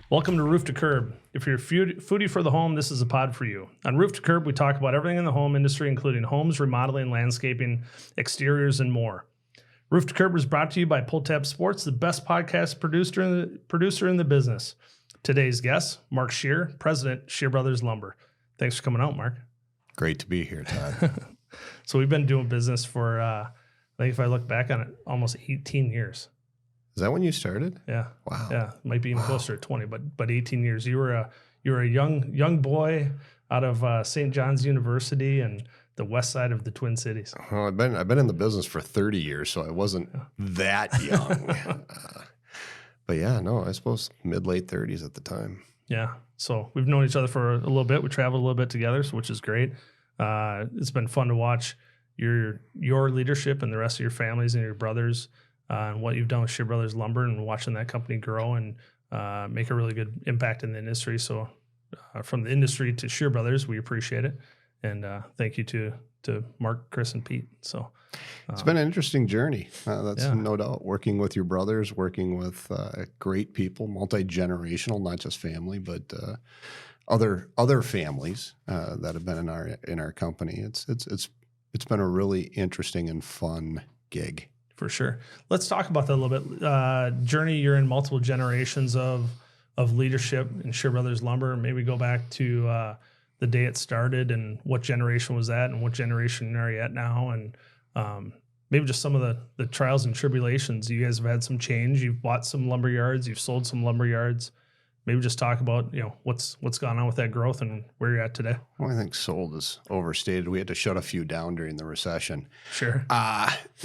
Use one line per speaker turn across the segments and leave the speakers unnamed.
Welcome to Roof to Curb. If you're a foodie for the home, this is a pod for you. On Roof to Curb, we talk about everything in the home industry, including homes, remodeling, landscaping, exteriors, and more. Roof to Curb is brought to you by Pull Tab Sports, the best podcast producer in the business. Today's guest, Mark Scherer, President, Scherer Brothers Lumber. Thanks for coming out, Mark.
Great to be here, Todd.
So we've been doing business for, I think if I look back on it, almost 18 years.
Is that when you started?
Yeah.
Wow.
Yeah. Might be even closer to 20, but 18 years. You were a young boy out of St. John's University and the west side of the Twin Cities.
Well, I've been in the business for 30 years, so I wasn't that young. But yeah, no, I suppose mid-late 30s at the time.
Yeah. So we've known each other for a little bit. We traveled a little bit together, which is great. It's been fun to watch your leadership and the rest of your families and your brothers and what you've done with Scherer Brothers Lumber and watching that company grow and make a really good impact in the industry. So from the industry to Scherer Brothers, we appreciate it. And thank you to Mark, Chris, and Pete. So
it's been an interesting journey. That's no doubt. Working with your brothers, working with great people, multi-generational, not just family, but other families that have been in our company. It's been a really interesting and fun gig.
For sure. Let's talk about that a little bit. Journey, you're in multiple generations of leadership in Scherer Brothers Lumber. Maybe go back to the day it started and what generation was that and what generation are you at now? And maybe just some of the trials and tribulations. You guys have had some change. You've bought some lumber yards. You've sold some lumber yards. Maybe just talk about, what's gone on with that growth and where you're at today.
Well, I think sold is overstated. We had to shut a few down during the recession.
Sure.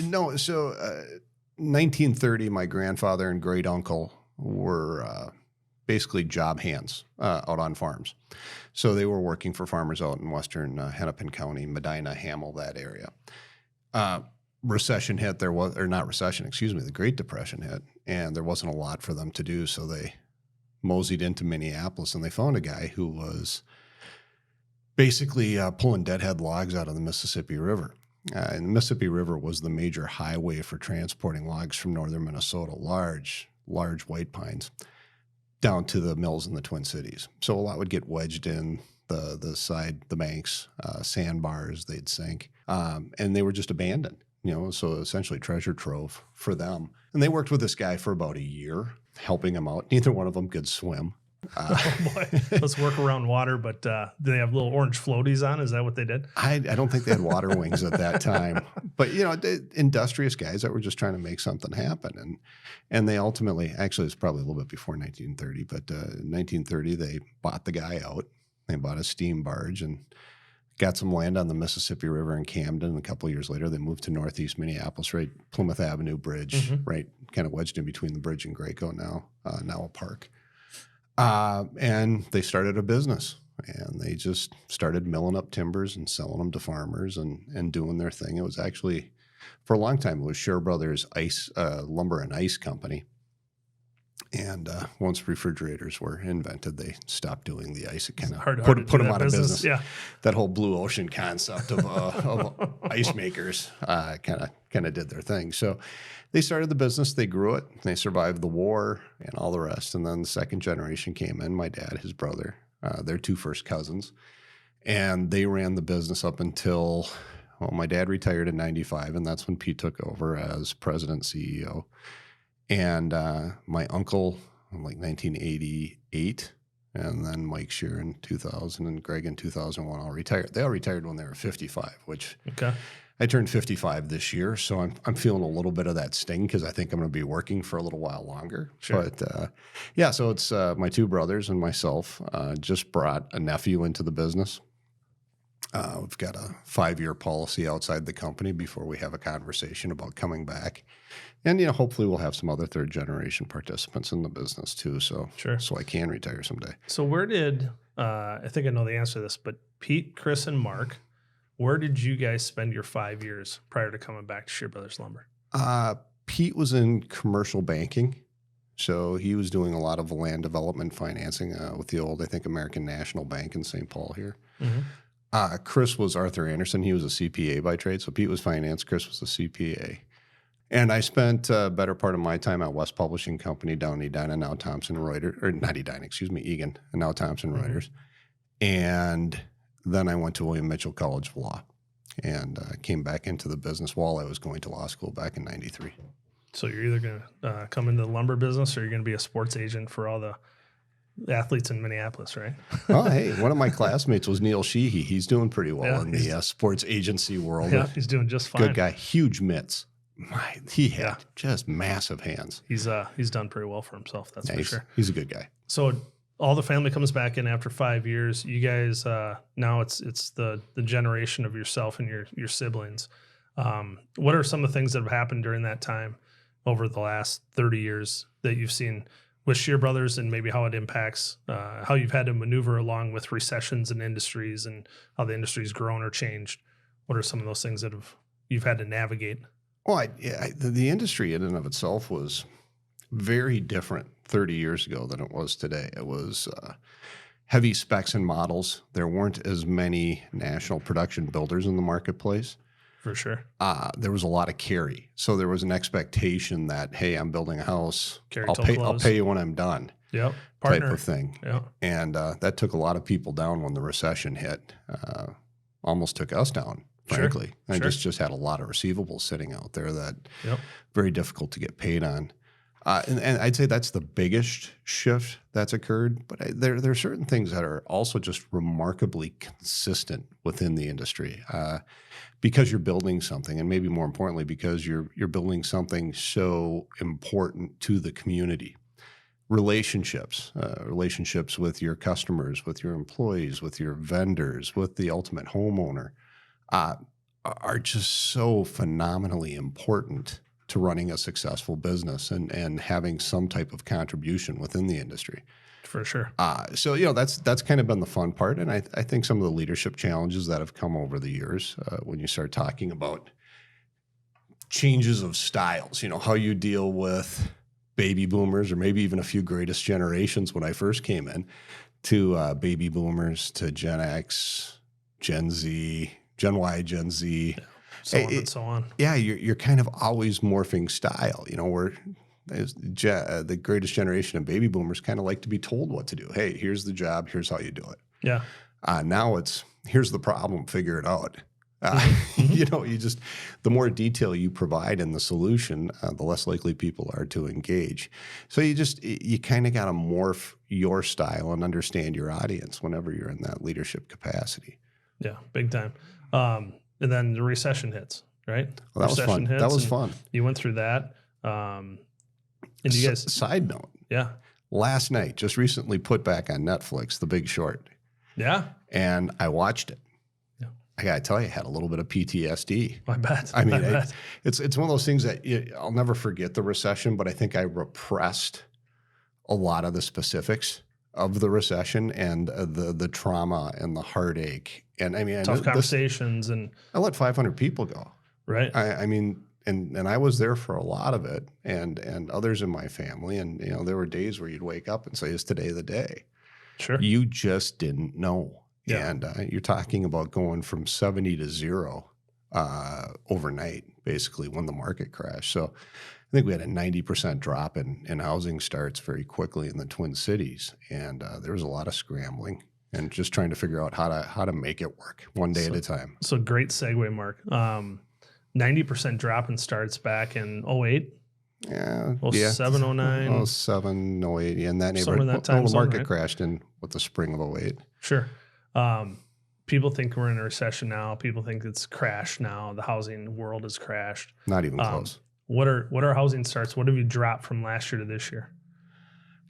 No, so 1930, my grandfather and great uncle were basically job hands out on farms. So they were working for farmers out in western Hennepin County, Medina, Hamel, that area. Recession hit, the Great Depression hit, and there wasn't a lot for them to do, so they moseyed into Minneapolis, and they found a guy who was basically pulling deadhead logs out of the Mississippi River. And the Mississippi River was the major highway for transporting logs from northern Minnesota, large white pines, down to the mills in the Twin Cities. So a lot would get wedged in the banks, sandbars, they'd sink, and they were just abandoned. So essentially treasure trove for them. And they worked with this guy for about a year, helping him out. Neither one of them could swim.
Oh boy, let's work around water. But do they have little orange floaties on? Is that what they did?
I don't think they had water wings at that time. But, industrious guys that were just trying to make something happen. And they ultimately, actually, it's probably a little bit before 1930, but in 1930, they bought the guy out. They bought a steam barge and got some land on the Mississippi River in Camden. A couple of years later, they moved to northeast Minneapolis, right? Plymouth Avenue Bridge, right? Kind of wedged in between the bridge and Graco now a park. And they started a business, and they just started milling up timbers and selling them to farmers and doing their thing. It was actually, for a long time, it was Scherer Brothers Lumber and Ice Company. And once refrigerators were invented, they stopped doing the ice. It kind of put them out of business. Yeah. That whole blue ocean concept of ice makers kind of did their thing. So they started the business, they grew it, they survived the war and all the rest. And then the second generation came in, my dad, his brother, their two first cousins. And they ran the business up until, my dad retired in 95, and that's when Pete took over as president CEO. And my uncle in 1988, and then Mike Scherer in 2000, and Greg in 2001 all retired. They all retired when they were 55, which I turned 55 this year, so I'm feeling a little bit of that sting because I think I'm going to be working for a little while longer. Sure. But so it's my two brothers and myself just brought a nephew into the business. We've got a 5-year policy outside the company before we have a conversation about coming back. And, hopefully we'll have some other third generation participants in the business too. So, so I can retire someday.
So where did, I think I know the answer to this, but Pete, Chris, and Mark, where did you guys spend your 5 years prior to coming back to Scherer Brothers Lumber?
Pete was in commercial banking. So he was doing a lot of land development financing with the old, I think, American National Bank in St. Paul here. Chris was Arthur Anderson. He was a CPA by trade. So Pete was finance. Chris was a CPA. And I spent a better part of my time at West Publishing Company down Edina, now Thomson Reuters, or not Edina, excuse me, Egan, and now Thomson Reuters. And then I went to William Mitchell College of Law and came back into the business while I was going to law school back in '93.
So you're either going to come into the lumber business or you're going to be a sports agent for all the athletes in Minneapolis, right?
Oh, hey, one of my classmates was Neil Sheehy. He's doing pretty well in the sports agency world.
Yeah, he's doing just fine.
Good guy. Huge mitts. He had just massive hands.
He's done pretty well for himself, that's for sure.
He's a good guy.
So all the family comes back in after 5 years. You guys, now it's the generation of yourself and your siblings. What are some of the things that have happened during that time over the last 30 years that you've seen with Scherer Brothers, and maybe how it impacts how you've had to maneuver along with recessions in industries and how the industry's grown or changed? What are some of those things that you've had to navigate?
Well, the industry in and of itself was very different 30 years ago than it was today. It was heavy specs and models. There weren't as many national production builders in the marketplace.
For sure.
There was a lot of carry. So there was an expectation that, hey, I'm building a house. I'll pay you when I'm done.
Yep. Partner.
Type of thing.
Yep.
And that took a lot of people down when the recession hit. Almost took us down, frankly. I just had a lot of receivables sitting out there that very difficult to get paid on. And I'd say that's the biggest shift that's occurred. But there are certain things that are also just remarkably consistent within the industry because you're building something, and maybe more importantly, because you're building something so important to the community. Relationships with your customers, with your employees, with your vendors, with the ultimate homeowner are just so phenomenally important to running a successful business and having some type of contribution within the industry.
For sure.
So, that's kind of been the fun part. And I think some of the leadership challenges that have come over the years when you start talking about changes of styles, how you deal with baby boomers, or maybe even a few greatest generations when I first came in, to baby boomers, to Gen X, Gen Z, Gen Y, Gen Z.
Yeah. So on and so on.
Yeah, you're kind of always morphing style. The greatest generation of baby boomers kind of like to be told what to do. Hey, here's the job. Here's how you do it.
Yeah.
Now it's, here's the problem. Figure it out. The more detail you provide in the solution, the less likely people are to engage. So you kind of got to morph your style and understand your audience whenever you're in that leadership capacity.
Yeah, big time. And then the recession hits, right?
Well, that was fun. That was fun.
You went through that. And you guys.
Side note.
Yeah.
Last night, just recently put back on Netflix, The Big Short.
Yeah.
And I watched it. Yeah. I got to tell you, I had a little bit of PTSD.
I bet.
I mean, it's one of those things that I'll never forget the recession, but I think I repressed a lot of the specifics of the recession and the trauma and the heartache. And I mean,
tough conversations, and
I let 500 people go.
Right.
I mean, and I was there for a lot of it, and others in my family. And there were days where you'd wake up and say, "Is today the day?"
Sure.
You just didn't know.
Yeah.
And you're talking about going from 70 to 0 overnight, basically, when the market crashed. So I think we had a 90% drop in housing starts very quickly in the Twin Cities, and there was a lot of scrambling and just trying to figure out how to make it work one day at a time.
So great segue, Mark. 90% drop in starts back in 08.
Yeah.
07, 09.
07, 08, in that neighborhood.
Somewhere in that time
the market
zone, right?
crashed in with the spring of 08.
Sure. People think we're in a recession now. People think it's crashed now. The housing world has crashed.
Not even close.
What are housing starts? What have you dropped from last year to this year?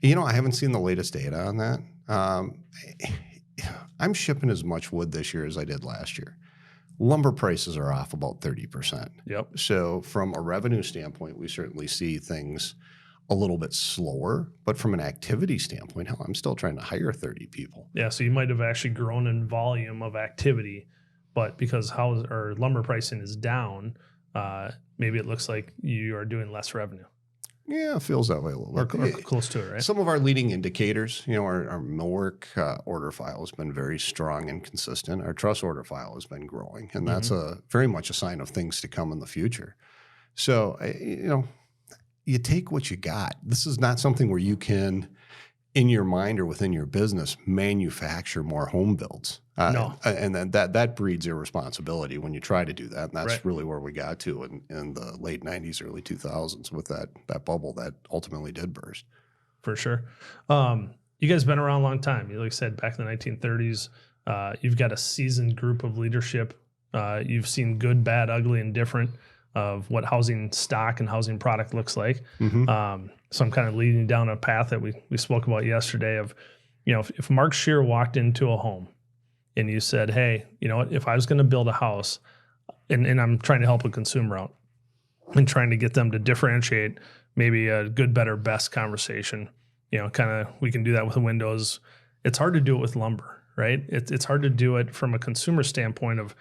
I haven't seen the latest data on that. I'm shipping as much wood this year as I did last year. Lumber prices are off about 30%.
Yep.
So from a revenue standpoint, we certainly see things a little bit slower, but from an activity standpoint, hell, I'm still trying to hire 30 people.
Yeah, so you might have actually grown in volume of activity, but because lumber pricing is down, maybe it looks like you are doing less revenue.
Yeah, it feels that way a little
or
bit.
close to it, right?
Some of our leading indicators, our millwork order file has been very strong and consistent. Our truss order file has been growing, and that's very much a sign of things to come in the future. So, you take what you got. This is not something where you can, in your mind or within your business, manufacture more home builds.
No.
And then that breeds irresponsibility when you try to do that. And that's
Right.
really where we got to in the late 90s, early 2000s with that bubble that ultimately did burst.
For sure. You guys been around a long time. You like I said, back in the 1930s, you've got a seasoned group of leadership. You've seen good, bad, ugly, and different of what housing stock and housing product looks like. So I'm kind of leading down a path that we spoke about yesterday of, if Mark Scherer walked into a home and you said, hey, you know what, if I was going to build a house and I'm trying to help a consumer out and trying to get them to differentiate maybe a good, better, best conversation, kind of, we can do that with the windows. It's hard to do it with lumber, right? It's hard to do it from a consumer standpoint of,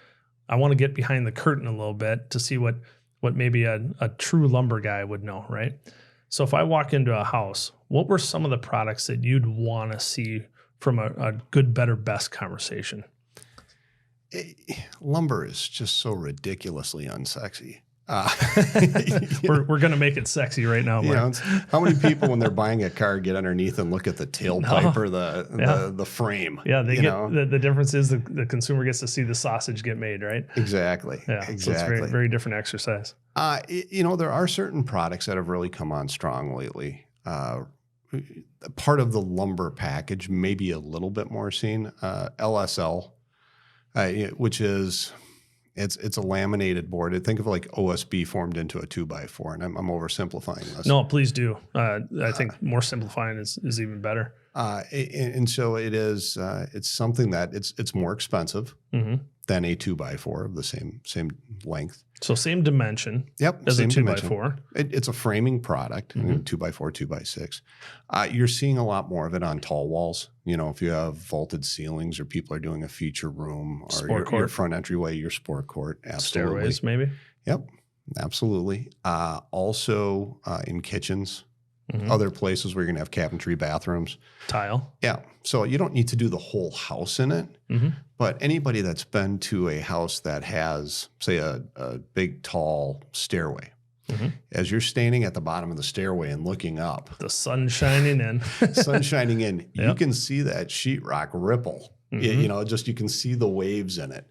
I want to get behind the curtain a little bit to see what maybe a true lumber guy would know, right? So if I walk into a house, what were some of the products that you'd want to see from a good, better, best conversation?
Lumber is just so ridiculously unsexy.
We're going to make it sexy right now, Mark.
How many people when they're buying a car get underneath and look at the tailpipe or the frame?
Yeah, they get the difference is the consumer gets to see the sausage get made, right?
Exactly.
Yeah,
exactly.
So it's very, very different exercise.
There are certain products that have really come on strong lately. Part of the lumber package, maybe a little bit more seen. LSL, which is. It's a laminated board. Think of it like OSB formed into a 2x4, and I'm oversimplifying this.
No, please do. I think more simplifying is even better.
And so it is. It's something that it's more expensive than a 2x4 of the same length.
So same dimension.
Yep,
as
same
a 2x4.
It's a framing product. 2x4, 2x6. You're seeing a lot more of it on tall walls. If you have vaulted ceilings or people are doing a feature room or your front entryway, your sport court, absolutely.
Stairways, maybe.
Yep, absolutely. Also in kitchens. Other places where you're going to have cabinetry bathrooms.
Tile.
Yeah. So you don't need to do the whole house in it. But anybody that's been to a house that has, say, a big, tall stairway, as you're standing at the bottom of the stairway and looking up.
The sun shining in.
You can see that sheetrock ripple. You can see the waves in it.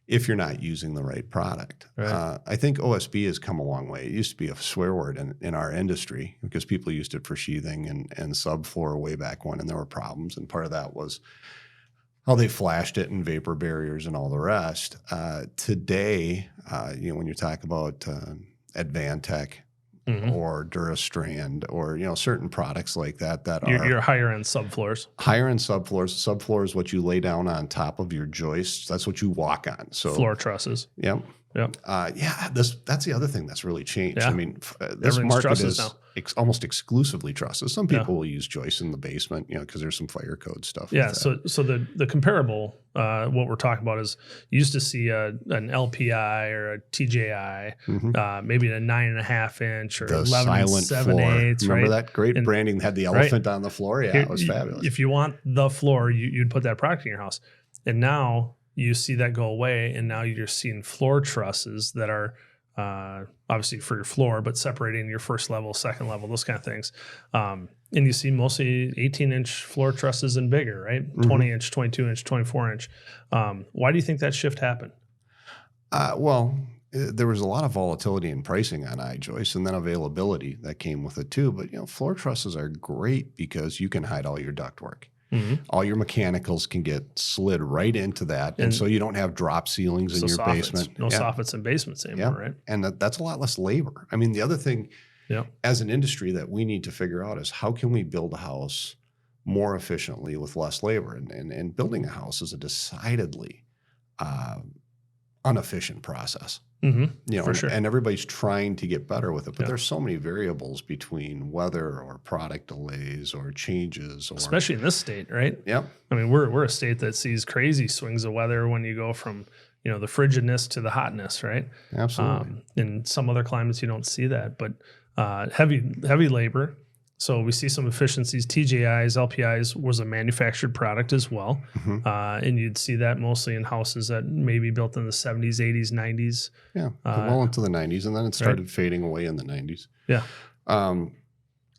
If you're not using the right product.
Right.
I think OSB has come a long way. It used to be a swear word in our industry because people used it for sheathing and subfloor way back when, and there were problems. And part of that was how they flashed it and vapor barriers and all the rest. Today, when you talk about Advantech or Durastrand or certain products like that are
your higher end subfloors.
Higher end subfloors. Subfloor is what you lay down on top of your joists. That's what you walk on. So
floor trusses.
Yep. That's the other thing that's really changed.
Yeah.
I mean, this market is
now.
Almost exclusively trusses. Some people will use joists in the basement, because there's some fire code stuff.
Yeah. So the comparable, what we're talking about is you used to see an LPI or a TJI, maybe a 9.5 inch or
the
11 7/8.
Remember
right?
that great branding had the elephant on the floor? Yeah, it was fabulous.
If you want the floor, you'd put that product in your house. And now you see that go away, and now you're seeing floor trusses that are obviously for your floor, but separating your first level, second level, those kind of things. And you see mostly 18-inch floor trusses and bigger, right? 20-inch, 22-inch, 24-inch. Why do you think that shift happened?
There was a lot of volatility in pricing on I-joists and then availability that came with it too. But, floor trusses are great because you can hide all your ductwork. All your mechanicals can get slid right into that. And so you don't have drop ceilings in your basement.
No soffits in basements anymore, right?
And that's a lot less labor. I mean, the other thing as an industry that we need to figure out is how can we build a house more efficiently with less labor? And building a house is a decidedly inefficient process.
For sure.
And everybody's trying to get better with it, but there's so many variables between weather or product delays or changes,
especially in this state, right?
Yep.
I mean, we're a state that sees crazy swings of weather when you go from the frigidness to the hotness, right?
Absolutely.
In some other climates, you don't see that, but heavy labor. So we see some efficiencies. TJIs, LPIs was a manufactured product as well. And you'd see that mostly in houses that maybe built in the 70s, 80s, 90s.
Yeah, well into the 90s, and then it started fading away in the 90s.
Yeah.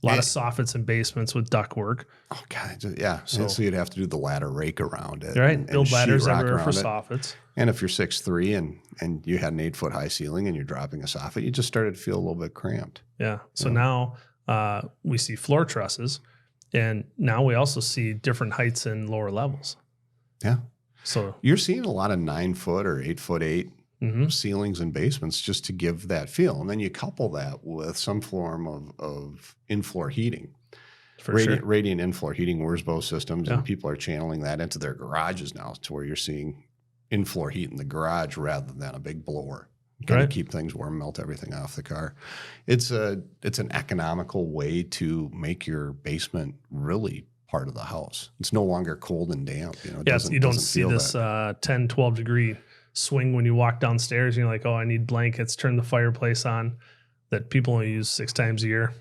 A lot of soffits and basements with ductwork.
Oh, God. Yeah. So you'd have to do the ladder rake around it.
Right.
And
Build ladders everywhere for
it.
soffits.
And if you're 6'3" and you had an 8-foot high ceiling and you're dropping a soffit, you just started to feel a little bit cramped.
Yeah. So now we see floor trusses, and now we also see different heights and lower levels.
Yeah.
So
you're seeing a lot of 9-foot or 8'8" ceilings and basements just to give that feel. And then you couple that with some form of in-floor heating. Radiant in-floor heating, Wurzbo systems, and people are channeling that into their garages now to where you're seeing in-floor heat in the garage rather than a big blower. Kind of keep things warm, melt everything off the car. It's an economical way to make your basement really part of the house. It's no longer cold and damp.
You don't see this 10, 12 degree swing when you walk downstairs. You're like, oh, I need blankets. Turn the fireplace on. That people only use 6 times a year.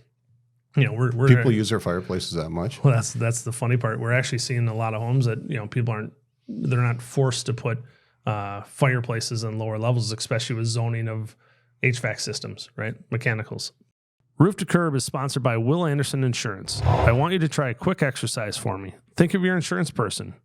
People use their fireplaces that much.
Well, that's the funny part. We're actually seeing a lot of homes that they're not forced to put fireplaces in lower levels, especially with zoning of HVAC systems, right? Mechanicals. Roof to Curb is sponsored by Will Anderson Insurance. I want you to try a quick exercise for me. Think of your insurance person.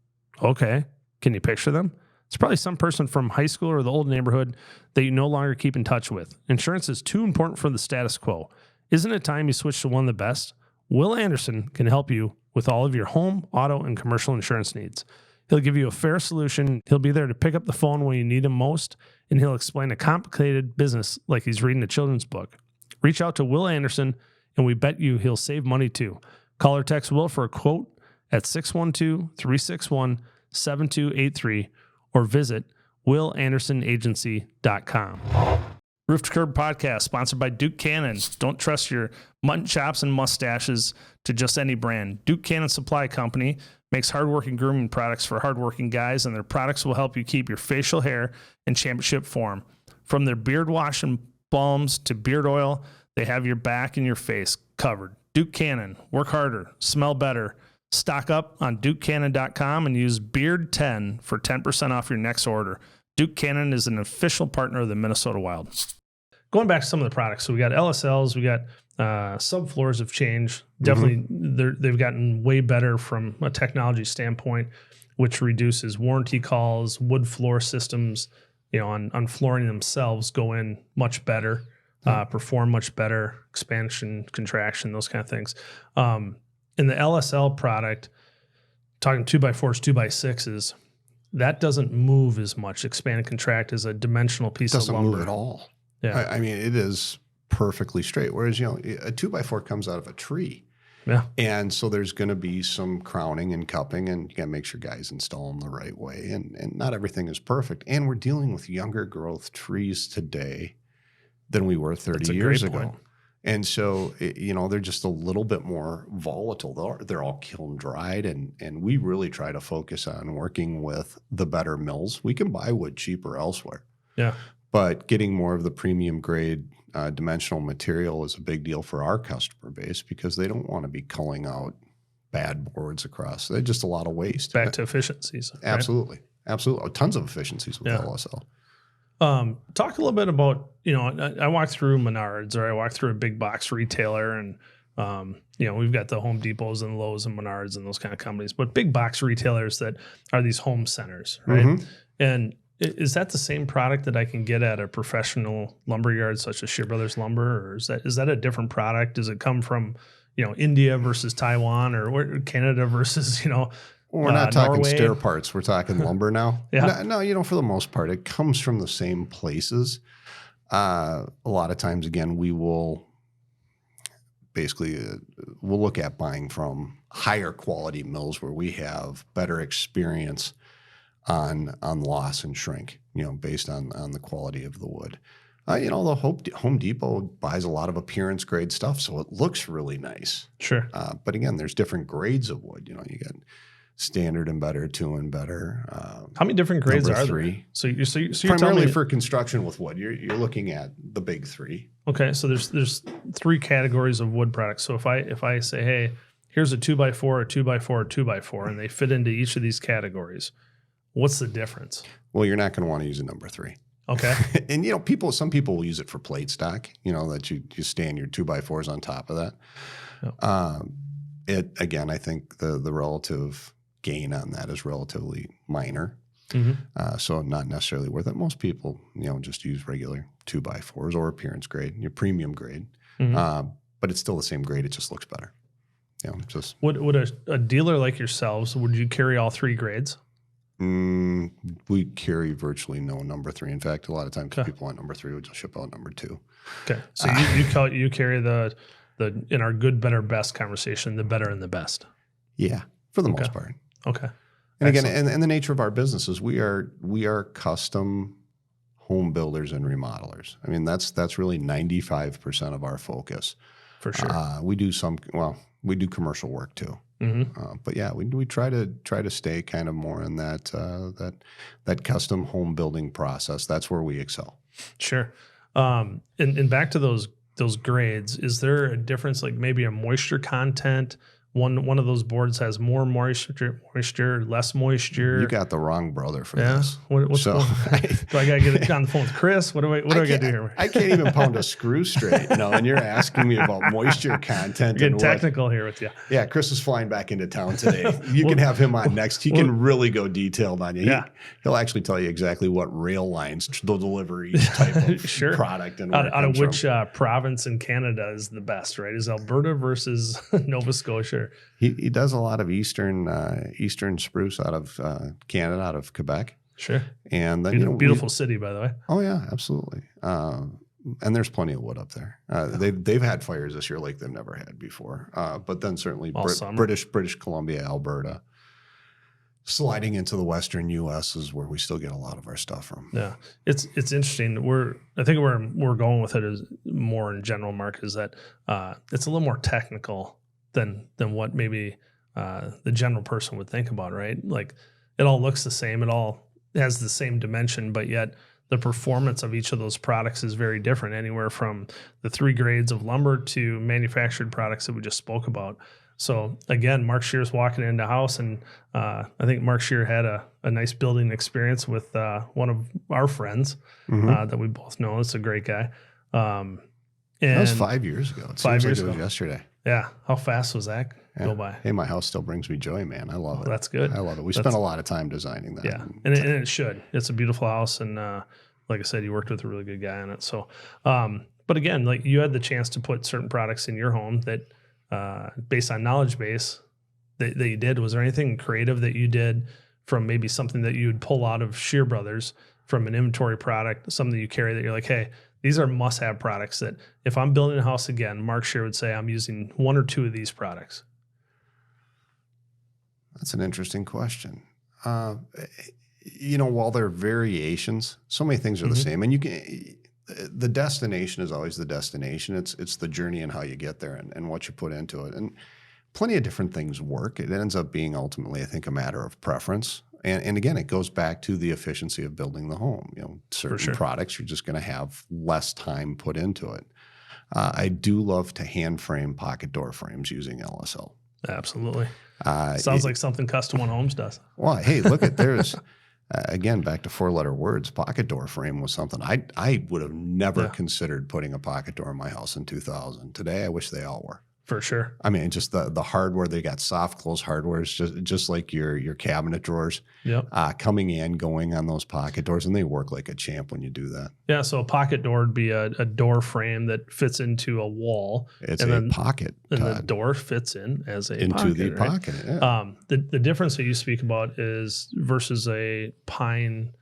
Okay. Can you picture them? It's probably some person from high school or the old neighborhood that you no longer keep in touch with. Insurance is too important for the status quo. Isn't it time you switch to one of the best? Will Anderson can help you with all of your home, auto, and commercial insurance needs. He'll give you a fair solution. He'll be there to pick up the phone when you need him most, and he'll explain a complicated business like he's reading a children's book. Reach out to Will Anderson, and we bet you he'll save money too. Call or text Will for a quote at 612-361-7283 or visit willandersonagency.com. Roof to Curb podcast sponsored by Duke Cannon. Don't trust your mutton chops and mustaches to just any brand. Duke Cannon Supply Company makes hardworking grooming products for hardworking guys, and their products will help you keep your facial hair in championship form. From their beard wash and balms to beard oil, they have your back and your face covered. Duke Cannon. Work harder. Smell better. Stock up on DukeCannon.com and use BEARD10 for 10% off your next order. Duke Cannon is an official partner of the Minnesota Wild. Going back to some of the products, so we got LSLs, we got subfloors have changed. Definitely, they've gotten way better from a technology standpoint, which reduces warranty calls. Wood floor systems, on flooring themselves go in much better, perform much better, expansion, contraction, those kind of things. In the LSL product, talking 2x4s, 2x6s, that doesn't move as much. Expand and contract is a dimensional piece of lumber.
Doesn't move at all.
Yeah.
I mean, it is perfectly straight. Whereas, a 2x4 comes out of a tree.
Yeah.
And so there's going to be some crowning and cupping, and you got to make sure guys install them the right way. And not everything is perfect. And we're dealing with younger growth trees today than we were 30 years ago.
Point.
And so, they're just a little bit more volatile. They're all kiln dried, and we really try to focus on working with the better mills. We can buy wood cheaper elsewhere.
Yeah.
But getting more of the premium grade dimensional material is a big deal for our customer base because they don't want to be culling out bad boards across. They're just a lot of waste.
Back to efficiencies. Right?
Absolutely. Absolutely. Tons of efficiencies with LSL.
Talk a little bit about, I walk through Menards or I walk through a big box retailer and, we've got the Home Depots and Lowe's and Menards and those kind of companies, but big box retailers that are these home centers, right? And is that the same product that I can get at a professional lumber yard such as Scherer Brothers Lumber, or is that a different product? Does it come from, India versus Taiwan or Canada versus,
We're not talking
Norway?
stair parts. We're talking lumber now.
Yeah.
No, for the most part, it comes from the same places. A lot of times, again, we will basically we'll look at buying from higher quality mills where we have better experience on loss and shrink, based on the quality of the wood. The Home Depot buys a lot of appearance grade stuff, so it looks really nice.
Sure.
But again, there's different grades of wood. You got standard and better, 2 and better.
How many different grades
number
are
3.
there? So you're
Primarily
telling me,
for construction with wood. You're looking at the big 3.
okay, so there's 3 categories of wood products. So if I say, hey, here's a 2x4, a 2x4, a 2x4, and they fit into each of these categories, what's the difference?
Well, you're not going to want to use a number 3.
Okay.
And some people will use it for plate stock. That you stand your 2x4s on top of that.
Yep.
Again, I think the relative gain on that is relatively minor. So not necessarily worth it. Most people, just use regular 2x4s or appearance grade, your premium grade. But it's still the same grade. It just looks better. Just
would a dealer like yourselves, would you carry all 3 grades?
We carry virtually no number 3. In fact, a lot of times people want number 3, we just ship out number 2.
Okay. So you carry the in our good, better, best conversation, the better and the best.
Yeah, for the most part.
Okay.
And again, and the nature of our business is we are custom home builders and remodelers. I mean, that's really 95% of our focus.
For sure.
We do commercial work too. But yeah, we try to stay kind of more in that custom home building process. That's where we excel.
Sure. And back to those grades, is there a difference, like maybe a moisture content? One of those boards has more moisture, less moisture.
You got the wrong brother for this.
What's do I gotta get on the phone with Chris? What do I gotta do here?
I can't even pound a screw straight, and you're asking me about moisture content.
You're getting technical here with you.
Yeah, Chris is flying back into town today. You can have him on next. He can really go detailed on you.
Yeah.
He'll actually tell you exactly what rail lines they'll deliver each type of product and
out of which province in Canada is the best, right? Is Alberta versus Nova Scotia?
He does a lot of eastern spruce out of Canada, out of Quebec.
Sure.
And then
beautiful city, by the way.
Oh yeah, absolutely. And there's plenty of wood up there. They've had fires this year like they've never had before. But then certainly British Columbia, Alberta, sliding into the western U.S. is where we still get a lot of our stuff from.
Yeah, it's interesting. I think where we're going with it is more in general, Mark, is that it's a little more technical than what maybe the general person would think about, right? Like it all looks the same, it all has the same dimension, but yet the performance of each of those products is very different, anywhere from the 3 grades of lumber to manufactured products that we just spoke about. So again, Mark Scheer's walking into a house, and I think Mark Scheer had a nice building experience with one of our friends that we both know. It's a great guy. And
that was 5 years ago. It seems like it was yesterday.
Yeah. How fast was that go by?
Hey, my house still brings me joy, man. I love it.
That's good.
I love it. We spent a lot of time designing that.
Yeah. And it should. It's a beautiful house. And like I said, you worked with a really good guy on it. So, but again, like you had the chance to put certain products in your home that based on knowledge base that you did. Was there anything creative that you did from maybe something that you would pull out of Scherer Brothers from an inventory product, something you carry that you're like, hey, these are must-have products that if I'm building a house again, Mark Scheer would say I'm using 1 or 2 of these products?
That's an interesting question. While there are variations, so many things are the same, and the destination is always the destination. It's the journey and how you get there and what you put into it. And plenty of different things work. It ends up being ultimately, I think, a matter of preference. And again, it goes back to the efficiency of building the home. Certain products, you're just going to have less time put into it. I do love to hand frame pocket door frames using LSL.
Absolutely. Sounds like something Custom One Homes does.
Well, hey, look at there's again back to 4-letter words. Pocket door frame was something I would have never considered putting a pocket door in my house in 2000. Today, I wish they all were.
For sure.
I mean, just the hardware, they got soft close hardware. It's just like your cabinet drawers coming in, going on those pocket doors, and they work like a champ when you do that.
Yeah, so a pocket door would be a door frame that fits into a wall.
It's a pocket.
And the door fits in as a
into
pocket,
the
right?
pocket. Yeah.
The difference that you speak about is versus a pine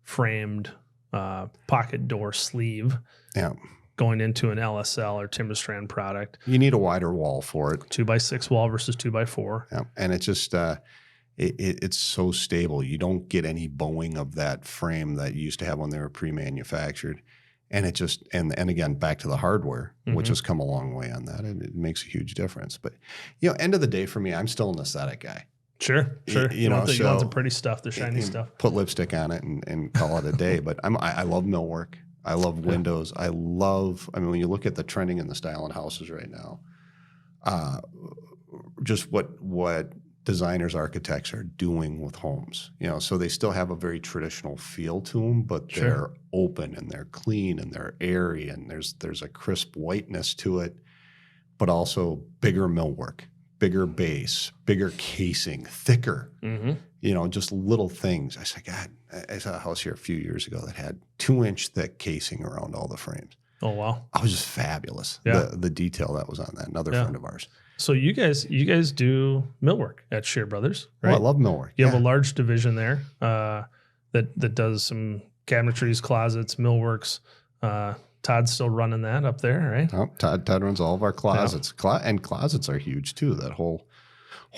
framed pocket door sleeve.
Yeah.
Going into an LSL or timber strand product.
You need a wider wall for it.
2x6 wall versus 2x4.
Yeah. And it's just, it's so stable. You don't get any bowing of that frame that you used to have when they were pre-manufactured. And it just, and again, back to the hardware, which has come a long way on that. It makes a huge difference. But, end of the day for me, I'm still an aesthetic guy.
Sure.
You know,
you want the pretty stuff, the shiny
and
stuff.
put lipstick on it and call it a day. But I love millwork. I love windows. I mean, when you look at the trending in the style in houses right now, just what designers, architects are doing with homes, you know, so they still have a very traditional feel to them, but they're open and they're clean and they're airy and there's a crisp whiteness to it, but also bigger millwork, bigger base, bigger casing, thicker, you know, just little things. I said, God, I saw a house here a few years ago that had 2-inch thick casing around all the frames.
Oh, wow.
I was just fabulous.
Yeah.
The detail that was on that. Another friend of ours.
So you guys do millwork at Scherer Brothers, right?
Oh, I love millwork.
You have a large division there that does some cabinetries, closets, millworks. Todd's still running that up there, right?
Oh, Todd runs all of our closets. And closets are huge too. That whole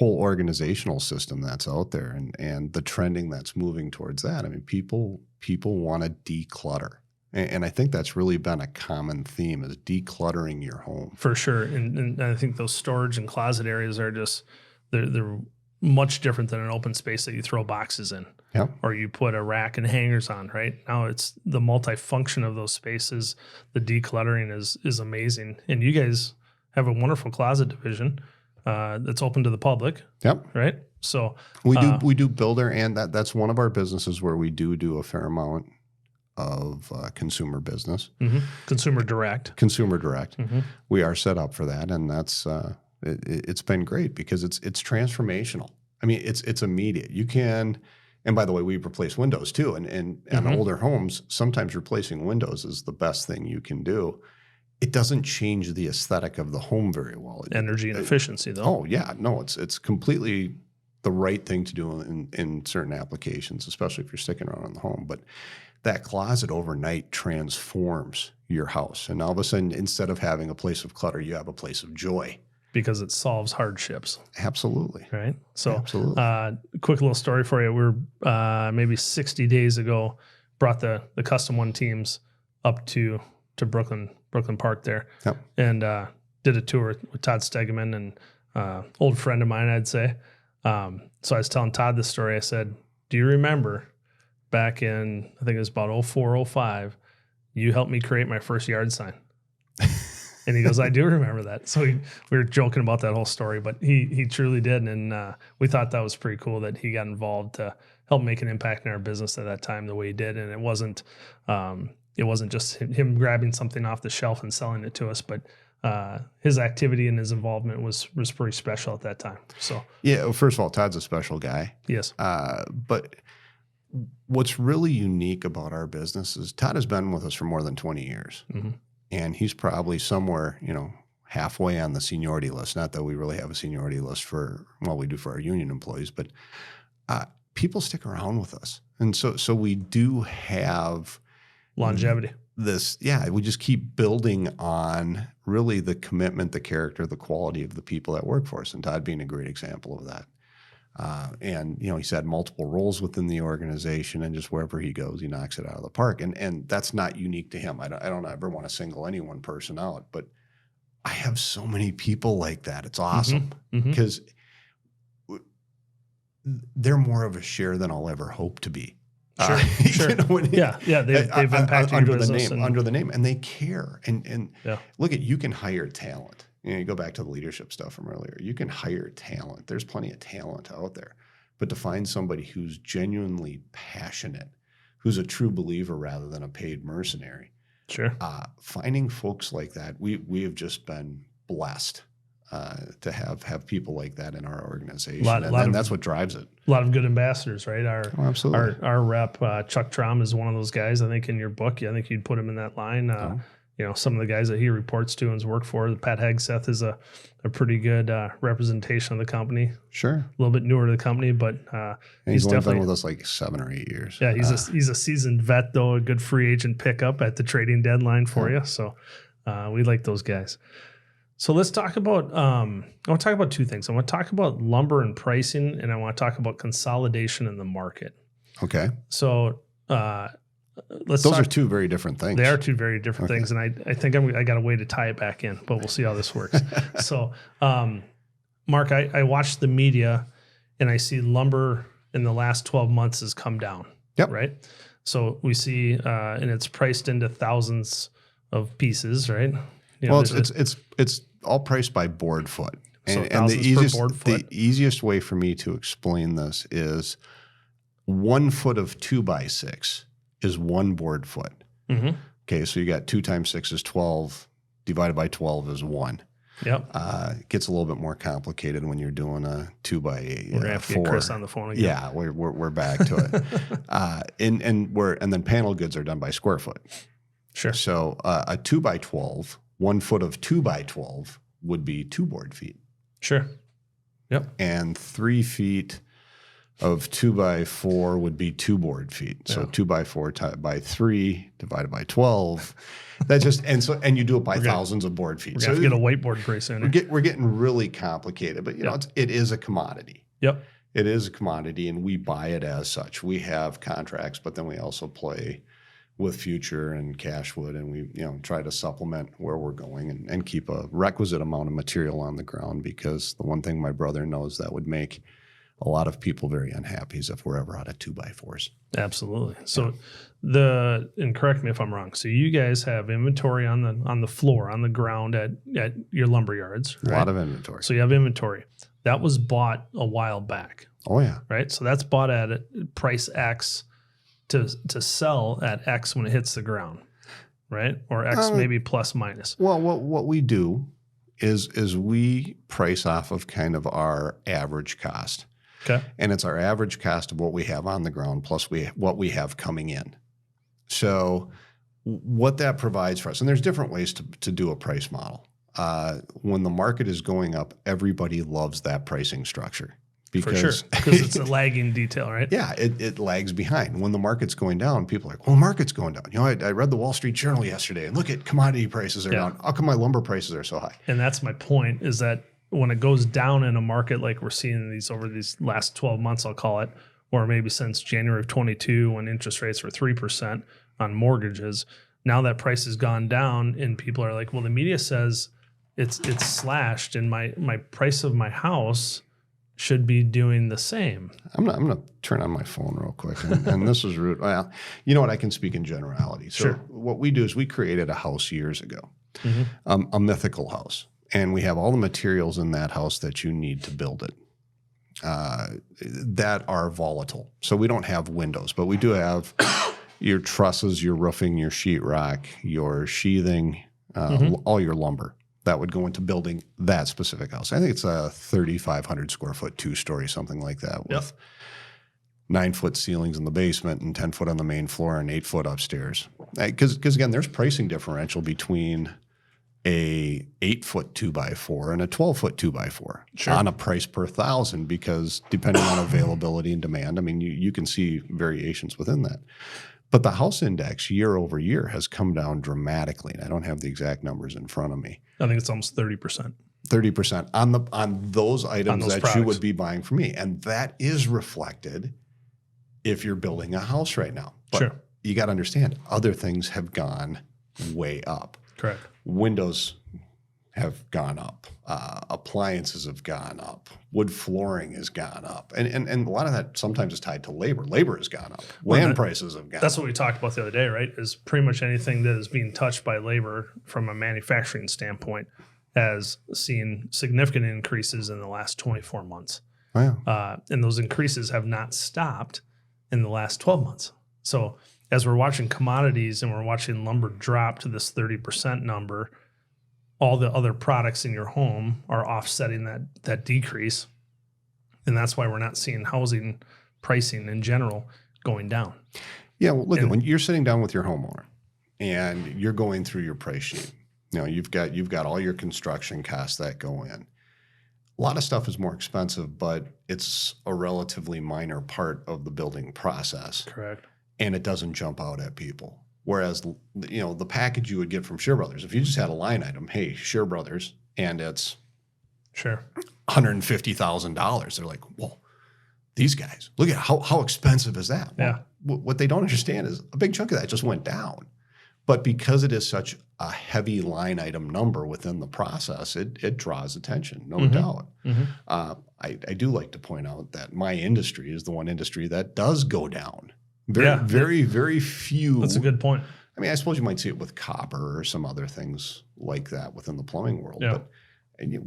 organizational system that's out there and the trending that's moving towards that. I mean, people want to declutter. And I think that's really been a common theme is decluttering your home.
For sure. And I think those storage and closet areas are just, they're much different than an open space that you throw boxes in.
Yep.
Or you put a rack and hangers on, right? Now it's the multifunction of those spaces. The decluttering is amazing. And you guys have a wonderful closet division that's open to the public.
Yep.
Right? So
we do builder, and that's one of our businesses where we do a fair amount of consumer business.
Consumer direct.
We are set up for that, and that's it's been great because it's transformational. I mean, it's immediate. You can, and by the way, we replace windows too, and on older homes, sometimes replacing windows is the best thing you can do. It doesn't change the aesthetic of the home very well.
Energy and efficiency, though.
Oh yeah, no, it's completely the right thing to do in certain applications, especially if you're sticking around in the home. But that closet overnight transforms your house. And all of a sudden, instead of having a place of clutter, you have a place of joy.
Because it solves hardships.
Absolutely.
Right? So,
absolutely.
Quick little story for you. We're maybe 60 days ago, brought the Custom One teams up to Brooklyn Park there.
Yep.
And did a tour with Todd Stegeman and old friend of mine, I'd say. So I was telling Todd this story. I said, do you remember back in, I think it was about 04, 05, you helped me create my first yard sign? And he goes, I do remember that. So we were joking about that whole story, but he truly did. And we thought that was pretty cool that he got involved to help make an impact in our business at that time the way he did. And it wasn't just him grabbing something off the shelf and selling it to us, but his activity and his involvement was pretty special at that time. So
yeah, well, first of all, Todd's a special guy.
Yes.
But what's really unique about our business is Todd has been with us for more than 20 years. And he's probably somewhere, halfway on the seniority list. Not that we really have a seniority list we do for our union employees, but people stick around with us. And so we do have
longevity.
We just keep building on really the commitment, the character, the quality of the people that work for us. And Todd being a great example of that. He's had multiple roles within the organization, and just wherever he goes, he knocks it out of the park. And that's not unique to him. I don't ever want to single any one person out, but I have so many people like that. It's awesome because they're more of a share than I'll ever hope to be.
Sure. They've impacted
under
your
the
business
name, under the name, and they care. And
yeah.
Look you can hire talent. You go back to the leadership stuff from earlier. You can hire talent. There's plenty of talent out there. But to find somebody who's genuinely passionate, who's a true believer rather than a paid mercenary.
Sure.
Finding folks like that, we have just been blessed to have people like that in our organization. And that's what drives it. A
lot of good ambassadors, right?
Absolutely.
Our rep, Chuck Traum, is one of those guys. I think in your book, I think you'd put him in that line. Some of the guys that he reports to and has worked for. Pat Hegseth is a pretty good representation of the company.
Sure.
A little bit newer to the company, but
he's definitely been with us like 7 or 8 years.
Yeah, he's a seasoned vet, though, a good free agent pickup at the trading deadline for you. So we like those guys. So let's talk about, I want to talk about two things. I want to talk about lumber and pricing, and I want to talk about consolidation in the market.
Okay.
So
those are two very different things.
They are two very different things, and I think I got a way to tie it back in, but we'll see how this works. So, Mark, I watched the media, and I see lumber in the last 12 months has come down.
Yep.
Right. So we see, and it's priced into thousands of pieces, right?
Well, it's all priced by board foot.
So
And the
thousands per board foot.
the easiest way for me to explain this is 1 foot of 2x6 is 1 board foot.
Mm-hmm.
Okay, so you got 2 times 6 is 12, divided by 12 is 1.
Yep.
It gets a little bit more complicated when you're doing a 2x4.
We're gonna have to get Chris on the phone again.
Yeah, we're back to it. And then panel goods are done by square foot.
Sure.
So a 2x12, 1 foot of 2x12 would be 2 board feet.
Sure. Yep.
And 3 feet of 2x4 would be 2 board feet. So 2x4 by 3 divided by 12. That just and you do it by thousands of board feet.
We're gonna have to get a whiteboard pretty soon.
We're getting really complicated, but you know it is a commodity.
Yep.
It is a commodity, and we buy it as such. We have contracts, but then we also play with future and cashwood, and we try to supplement where we're going and keep a requisite amount of material on the ground, because the one thing my brother knows that would make a lot of people very unhappy is if we're ever out of 2x4s.
Absolutely. So and correct me if I'm wrong. So you guys have inventory on the floor, on the ground at your lumber yards, right?
A lot of inventory.
So you have inventory. That was bought a while back.
Oh yeah.
Right? So that's bought at price X to sell at X when it hits the ground, right? Or X maybe plus minus.
Well, what we do is we price off of kind of our average cost.
Okay.
And it's our average cost of what we have on the ground plus what we have coming in. So what that provides for us, and there's different ways to do a price model. When the market is going up, everybody loves that pricing structure.
For sure, because it's a lagging detail, right?
Yeah, it lags behind. When the market's going down, people are like, well, the market's going down. I read the Wall Street Journal yesterday, and look at commodity prices are down. How come my lumber prices are so high?
And that's my point, is that when it goes down in a market like we're seeing over these last 12 months, I'll call it, or maybe since January of 22 when interest rates were 3% on mortgages, now that price has gone down and people are like, well, the media says it's slashed and my price of my house should be doing the same.
I'm going to turn on my phone real quick. And this is rude. Well, you know what? I can speak in generality. So what we do is we created a house years ago, a mythical house. And we have all the materials in that house that you need to build it that are volatile. So we don't have windows, but we do have your trusses, your roofing, your sheetrock, your sheathing, all your lumber that would go into building that specific house. I think it's a 3,500 square foot, 2-story, something like that, with 9-foot ceilings in the basement and 10 foot on the main floor and 8 foot upstairs. Because again, there's pricing differential between a 8-foot 2x4 and a 12-foot 2x4 on a price per thousand, because depending on availability and demand, I mean, you can see variations within that. But the house index year over year has come down dramatically. And I don't have the exact numbers in front of me.
I think it's almost 30%.
30% on those items that
products
you would be buying from me. And that is reflected if you're building a house right now. But you got to understand, other things have gone way up.
Correct.
Windows have gone up. Appliances have gone up. Wood flooring has gone up. And a lot of that sometimes is tied to labor. Labor has gone up. Land prices have gone up.
That's what we talked about the other day, right? Is pretty much anything that is being touched by labor from a manufacturing standpoint has seen significant increases in the last 24 months.
Wow.
And those increases have not stopped in the last 12 months. So as we're watching commodities and we're watching lumber drop to this 30% number, all the other products in your home are offsetting that decrease. And that's why we're not seeing housing pricing in general going down.
Yeah, well, look, when you're sitting down with your homeowner and you're going through your price sheet, you've got all your construction costs that go in. A lot of stuff is more expensive, but it's a relatively minor part of the building process.
Correct.
And it doesn't jump out at people. Whereas, the package you would get from Scherer Brothers, if you just had a line item, hey, Scherer Brothers, and it's $150,000, they're like, well, these guys, look at how expensive is that? Well, what they don't understand is a big chunk of that just went down. But because it is such a heavy line item number within the process, it draws attention, no doubt. I do like to point out that my industry is the one industry that does go down. Very few.
That's a good point.
I mean, I suppose you might see it with copper or some other things like that within the plumbing world,
Yeah.
but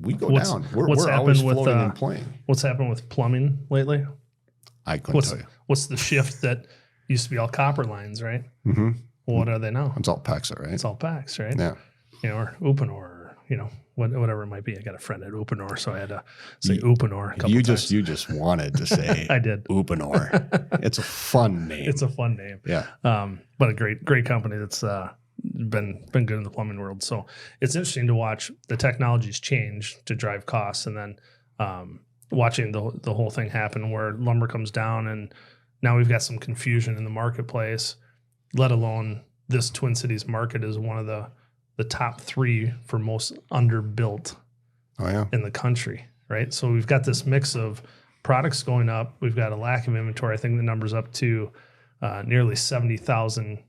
we go down. We're always
happened with,
floating and playing.
What's happened with plumbing lately?
I couldn't tell you.
What's the shift that used to be all copper lines, right?
Mm-hmm.
Well, what are they now?
It's all PEXA, right?
It's all PAX, right?
Yeah.
Or Uponor, or, whatever it might be. I got a friend at Uponor, so I had to say Uponor a couple times.
You just wanted to say
I did.
Uponor. It's a fun name.
It's a fun name.
Yeah.
But a great company that's been good in the plumbing world. So it's interesting to watch the technologies change to drive costs, and then watching the whole thing happen where lumber comes down, and now we've got some confusion in the marketplace, let alone this Twin Cities market is one of the top 3 for most underbuilt in the country, right? So we've got this mix of products going up. We've got a lack of inventory. I think the number's up to nearly 70,000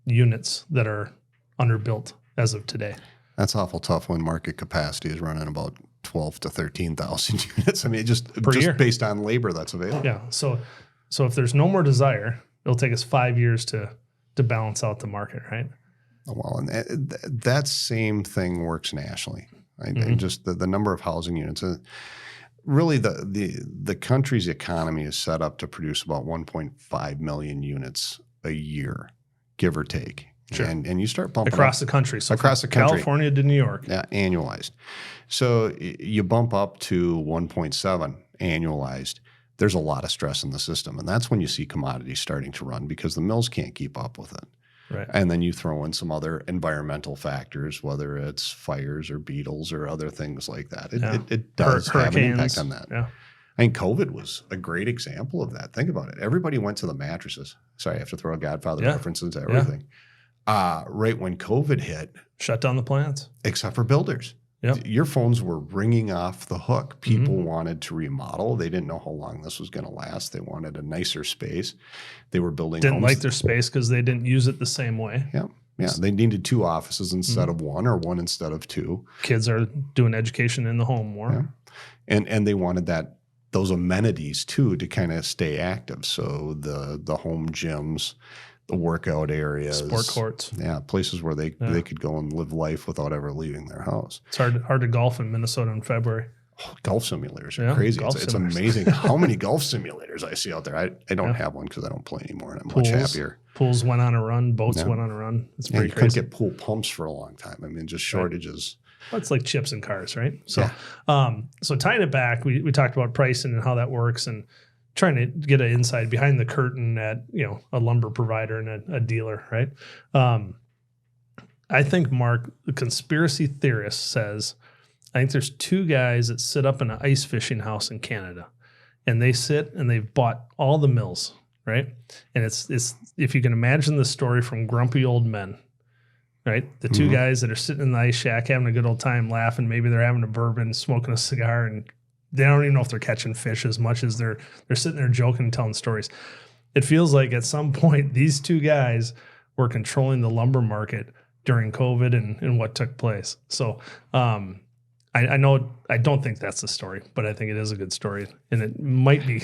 units that are underbuilt as of today.
That's awful tough when market capacity is running about 12 to 13,000 units. I mean, just
year.
Based on labor that's available.
Yeah. So if there's no more desire, it'll take us 5 years to balance out the market, right?
Well, and that same thing works nationally. Right?
Mm-hmm.
Just the number of housing units. Really, the country's economy is set up to produce about 1.5 million units a year, give or take.
Sure.
And you start bumping
across
up,
the country. So
across the country,
California to New York.
Yeah, annualized. So you bump up to 1.7 annualized. There's a lot of stress in the system, and that's when you see commodities starting to run because the mills can't keep up with it.
Right.
And then you throw in some other environmental factors, whether it's fires or beetles or other things like that. It does have an impact on that.
Yeah.
I think COVID was a great example of that. Think about it. Everybody went to the mattresses. Sorry, I have to throw a Godfather reference into everything. Right when COVID hit.
Shut down the plants.
Except for builders.
Yep.
Your phones were ringing off the hook. People wanted to remodel. They didn't know how long this was going to last. They wanted a nicer space. They were building
Didn't
homes.
like their space because they didn't use it the same way.
Yeah. Yeah. They needed 2 offices instead of 1 or 1 instead of 2.
Kids are doing education in the home more.
Yeah. And they wanted those amenities too to kind of stay active. So the home gyms, the workout areas,
sport courts.
Yeah, places where they could go and live life without ever leaving their house.
It's hard to golf in Minnesota in February.
Oh, golf simulators are crazy. It's amazing how many golf simulators I see out there. I don't have one because I don't play anymore, and I'm much happier.
Pools went on a run. Boats went on a run. It's pretty crazy.
Couldn't get pool pumps for a long time. I mean, just shortages.
Well, it's like chips in cars, right? So, so tying it back, we talked about pricing and how that works, and trying to get an insight behind the curtain at a lumber provider and a dealer, right? I think, Mark, the conspiracy theorist says, I think there's 2 guys that sit up in an ice fishing house in Canada, and they sit and they've bought all the mills, right? And it's if you can imagine the story from Grumpy Old Men, right? The 2 guys that are sitting in the ice shack having a good old time laughing. Maybe they're having a bourbon, smoking a cigar, and they don't even know if they're catching fish as much as they're sitting there joking and telling stories. It feels like at some point these 2 guys were controlling the lumber market during COVID and what took place. So I know I don't think that's the story, but I think it is a good story, and it might be.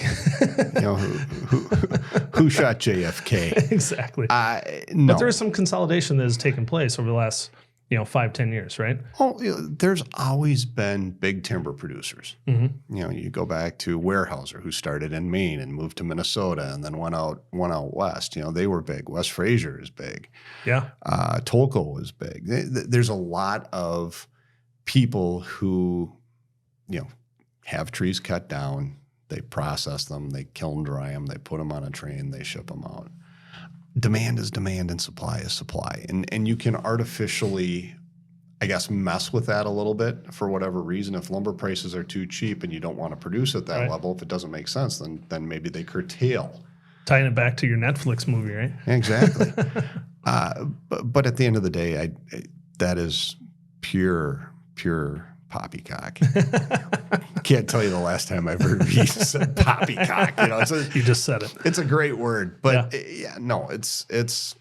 Who shot JFK?
Exactly.
No.
But there is some consolidation that has taken place over the last 5-10 years, right?
Oh, there's always been big timber producers. You go back to Weyerhaeuser, who started in Maine and moved to Minnesota and then went out west. They were big. West Fraser is big.
Yeah.
Tolko is big. There's a lot of people who, have trees cut down. They process them. They kiln dry them. They put them on a train. They ship them out. Demand is demand and supply is supply. And you can artificially, I guess, mess with that a little bit for whatever reason. If lumber prices are too cheap and you don't want to produce at that level, if it doesn't make sense, then maybe they curtail.
Tying it back to your Netflix movie, right?
Exactly. But at the end of the day, that is pure poppycock. Can't tell you the last time I've heard you said poppycock.
You just said it.
It's a great word, but it's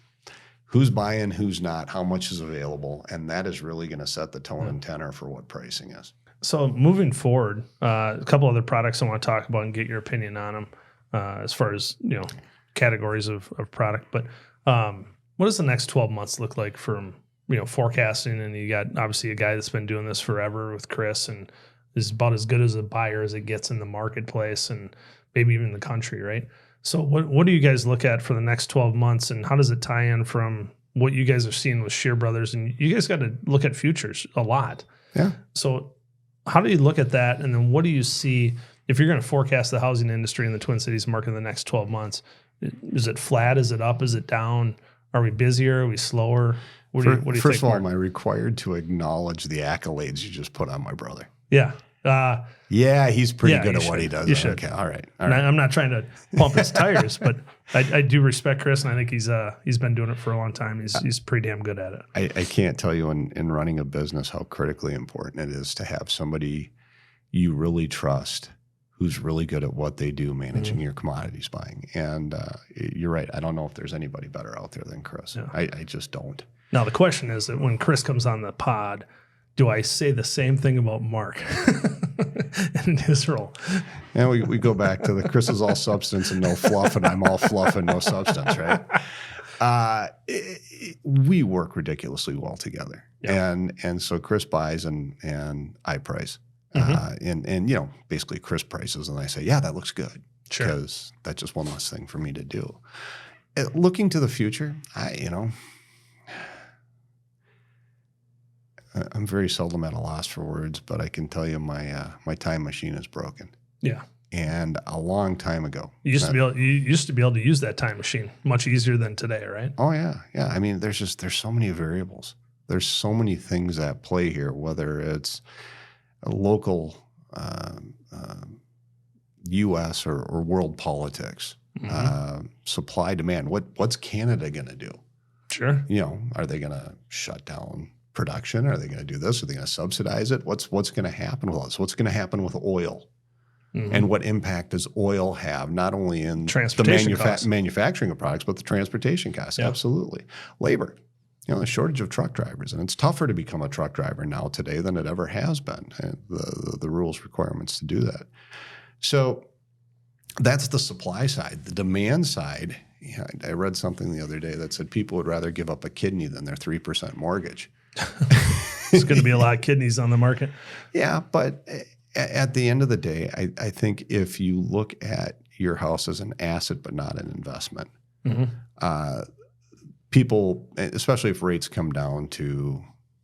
who's buying, who's not, how much is available, and that is really going to set the tone and tenor for what pricing is.
So moving forward, a couple other products I want to talk about and get your opinion on them, as far as categories of product. But what does the next 12 months look like from forecasting? And you got obviously a guy that's been doing this forever with Chris, and is about as good as a buyer as it gets in the marketplace and maybe even the country, right? So what do you guys look at for the next 12 months, and how does it tie in from what you guys are seeing with Scherer Brothers? And you guys got to look at futures a lot.
Yeah.
So how do you look at that? And then what do you see if you're going to forecast the housing industry in the Twin Cities market in the next 12 months? Is it flat? Is it up? Is it down? Are we busier? Are we slower? What do you think?
First of all, am I required to acknowledge the accolades you just put on my brother?
Yeah.
Yeah, he's pretty good at what he does.
You should.
Okay, all right.
I'm not trying to pump his tires, but I do respect Chris, and I think he's been doing it for a long time. He's pretty damn good at it.
I can't tell you in running a business how critically important it is to have somebody you really trust who's really good at what they do, managing your commodities buying. And you're right. I don't know if there's anybody better out there than Chris. Yeah. I just don't.
Now, the question is that when Chris comes on the pod, do I say the same thing about Mark in his role?
And we go back to the Chris is all substance and no fluff, and I'm all fluff and no substance, right? We work ridiculously well together. Yeah. And so Chris buys and I price. And basically Chris prices and I say, yeah, that looks good.
Sure.
Because that's just one less thing for me to do. Looking to the future, I'm very seldom at a loss for words, but I can tell you my time machine is broken.
Yeah.
And a long time ago.
You used to be able to use that time machine much easier than today, right?
Oh yeah. Yeah. I mean, there's so many variables. There's so many things at play here, whether it's a local U.S. or world politics, supply demand. What's Canada going to do?
Sure.
Are they going to shut down production? Are they going to do this? Are they going to subsidize it? What's going to happen with us? What's going to happen with oil? And what impact does oil have, not only in the manufacturing of products, but the transportation costs? Yeah. Absolutely. Labor. The shortage of truck drivers, and it's tougher to become a truck driver now today than it ever has been. The rules, requirements to do that. So that's the supply side. The demand side, I read something the other day that said people would rather give up a kidney than their 3% mortgage.
There's going to be a lot of kidneys on the market. Yeah,
but at the end of the day, I think if you look at your house as an asset but not an investment, people, especially if rates come down to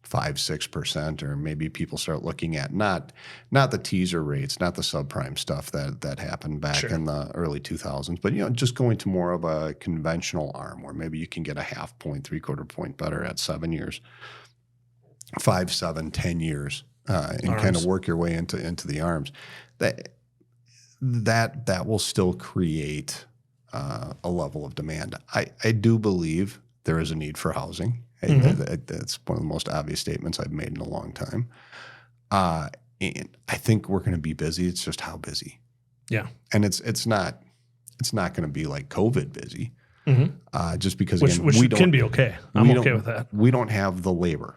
5-6%, or maybe people start looking at not the teaser rates, not the subprime stuff that happened back in the early 2000s, but just going to more of a conventional ARM where maybe you can get a 0.5 point, 3/4 point better at 7 years, 5, 7, 10 years, and kind of work your way into the ARMs. That will still create a level of demand. I do believe there is a need for housing. That's one of the most obvious statements I've made in a long time. And I think we're going to be busy. It's just how busy.
Yeah.
And it's not going to be like COVID busy. Just because
which
we don't,
can be okay. I'm okay with that.
We don't have the labor.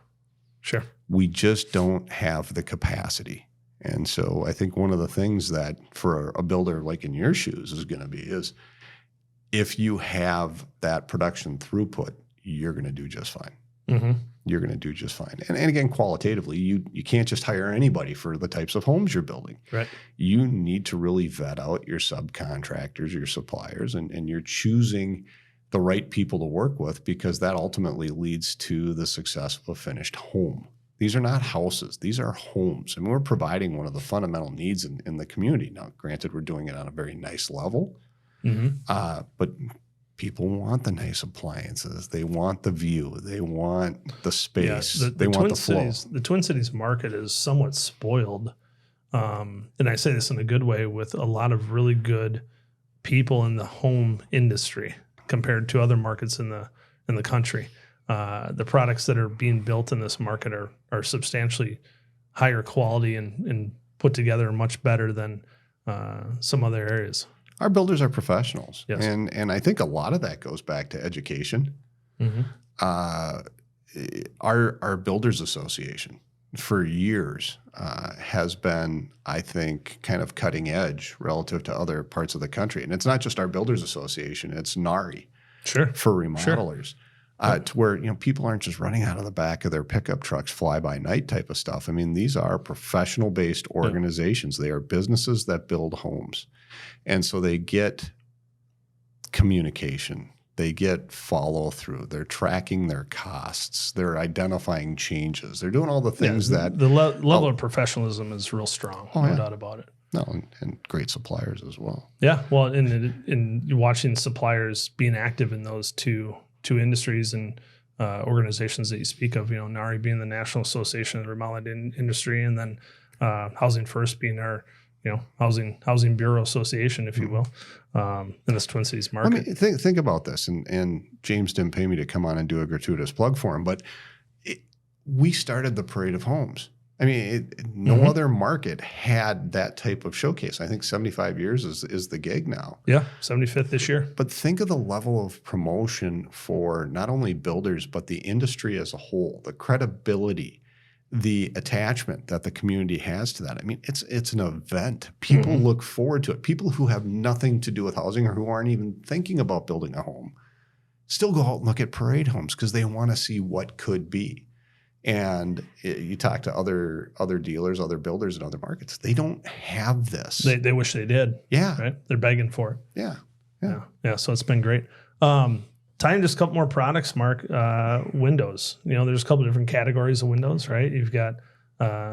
Sure.
We just don't have the capacity. And so I think one of the things that for a builder like in your shoes is going to be is if you have that production throughput, you're going to do just fine. You're going to do just fine. And again, qualitatively, you can't just hire anybody for the types of homes you're building.
Right.
You need to really vet out your subcontractors, your suppliers, and you're choosing the right people to work with, because that ultimately leads to the success of a finished home. These are not houses. These are homes. And we're providing one of the fundamental needs in the community. Now, granted, we're doing it on a very nice level, but people want the nice appliances. They want the view. They want the space. They want the flow.
The Twin Cities market is somewhat spoiled. And I say this in a good way, with a lot of really good people in the home industry compared to other markets in the country. The products that are being built in this market are substantially higher quality and put together much better than some other areas.
Our builders are professionals.
Yes.
And I think a lot of that goes back to education. Our builders association for years has been, I think, kind of cutting edge relative to other parts of the country. And it's not just our Builders Association, it's NARI for remodelers. To where, you know, people aren't just running out of the back of their pickup trucks, fly by night type of stuff. I mean, these are professional based organizations. They are businesses that build homes. And so they get communication, they get follow through, they're tracking their costs, they're identifying changes, they're doing all the things that
the level of professionalism is real strong, no doubt about it.
No, and great suppliers as well.
Yeah, well, in watching suppliers being active in those two industries and organizations that you speak of, you know, NARI being the National Association of the Remodeling Industry, and then Housing First being our, you know, housing bureau association, if you will, in this Twin Cities market.
I mean, think about this, and James didn't pay me to come on and do a gratuitous plug for him, but we started the Parade of Homes. I mean, no other market had that type of showcase. I think 75 years is the gig now.
Yeah, 75th this year.
But think of the level of promotion for not only builders, but the industry as a whole, the credibility, the attachment that the community has to that. I mean, it's an event. People look forward to it. People who have nothing to do with housing or who aren't even thinking about building a home still go out and look at parade homes because they want to see what could be. And you talk to other dealers, other builders in other markets, they don't have this.
They wish they did.
Yeah.
Right? They're begging for it.
Yeah.
So it's been great. Tying just a couple more products, Mark. Windows. You know, there's a couple different categories of windows, right? You've got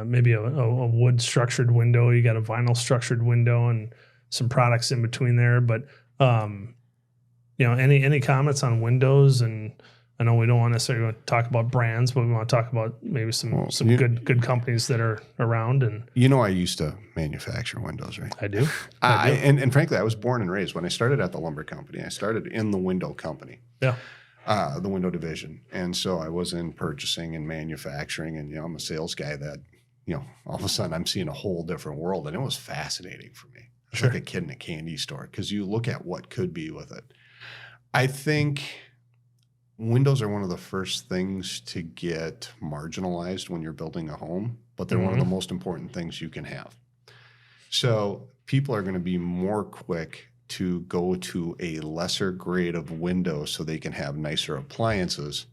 maybe a wood structured window. You got a vinyl structured window, and some products in between there. But you know, any comments on windows? And I know we don't want necessarily to talk about brands, but we want to talk about maybe some good companies that are around. And
you know, I used to manufacture windows, right?
I do.
And frankly, I was born and raised. When I started at the lumber company, I started in the window company.
Yeah.
The window division. And so I was in purchasing and manufacturing, and, you know, I'm a sales guy that, you know, all of a sudden I'm seeing a whole different world, and it was fascinating for me. It's like a kid in a candy store because you look at what could be with it. I think windows are one of the first things to get marginalized when you're building a home, but they're one of the most important things you can have. So people are going to be more quick to go to a lesser grade of window so they can have nicer appliances.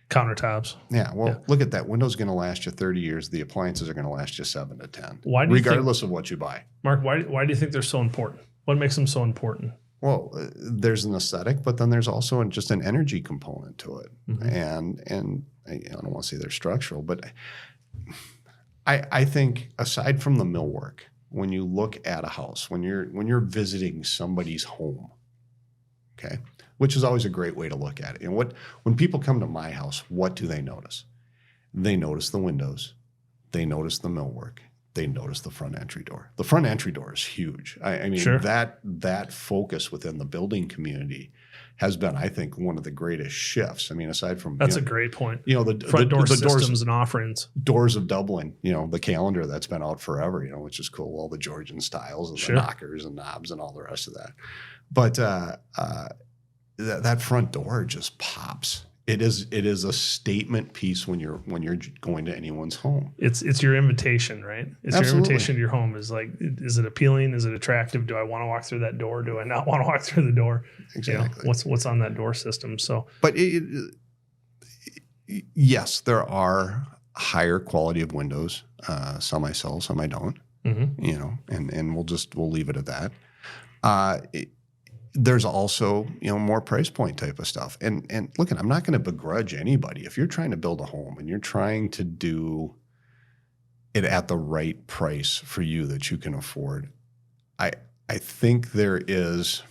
Countertops.
Yeah, well, look at that. Window's going to last you 30 years. The appliances are going to last you 7 to 10, regardless of what you buy.
Mark, why do you think they're so important? What makes them so important?
Well, there's an aesthetic, but then there's also just an energy component to it. And I don't want to say they're structural, but I think aside from the millwork, when you look at a house, when you're visiting somebody's home, okay, which is always a great way to look at it. And when people come to my house, what do they notice? They notice the windows, they notice the millwork, they notice the front entry door. The front entry door is huge. I mean, that focus within the building community has been, I think, one of the greatest shifts. I mean, aside from
that's a great point.
You know, the
front door systems
doors
and offerings.
Doors of Dublin. You know, the calendar that's been out forever. You know, which is cool. All the Georgian styles and the knockers and knobs and all the rest of that. But that front door just pops. It is a statement piece when you're going to anyone's home.
It's your invitation, right? It's Absolutely. Your invitation to your home. Is like, is it appealing? Is it attractive? Do I want to walk through that door? Do I not want to walk through the door?
Exactly.
You know, what's on that door system? So,
but yes, there are higher quality of windows. Some I sell, some I don't. You know, and we'll leave it at that. There's also, you know, more price point type of stuff. And look, I'm not going to begrudge anybody. If you're trying to build a home and you're trying to do it at the right price for you that you can afford, I think there is,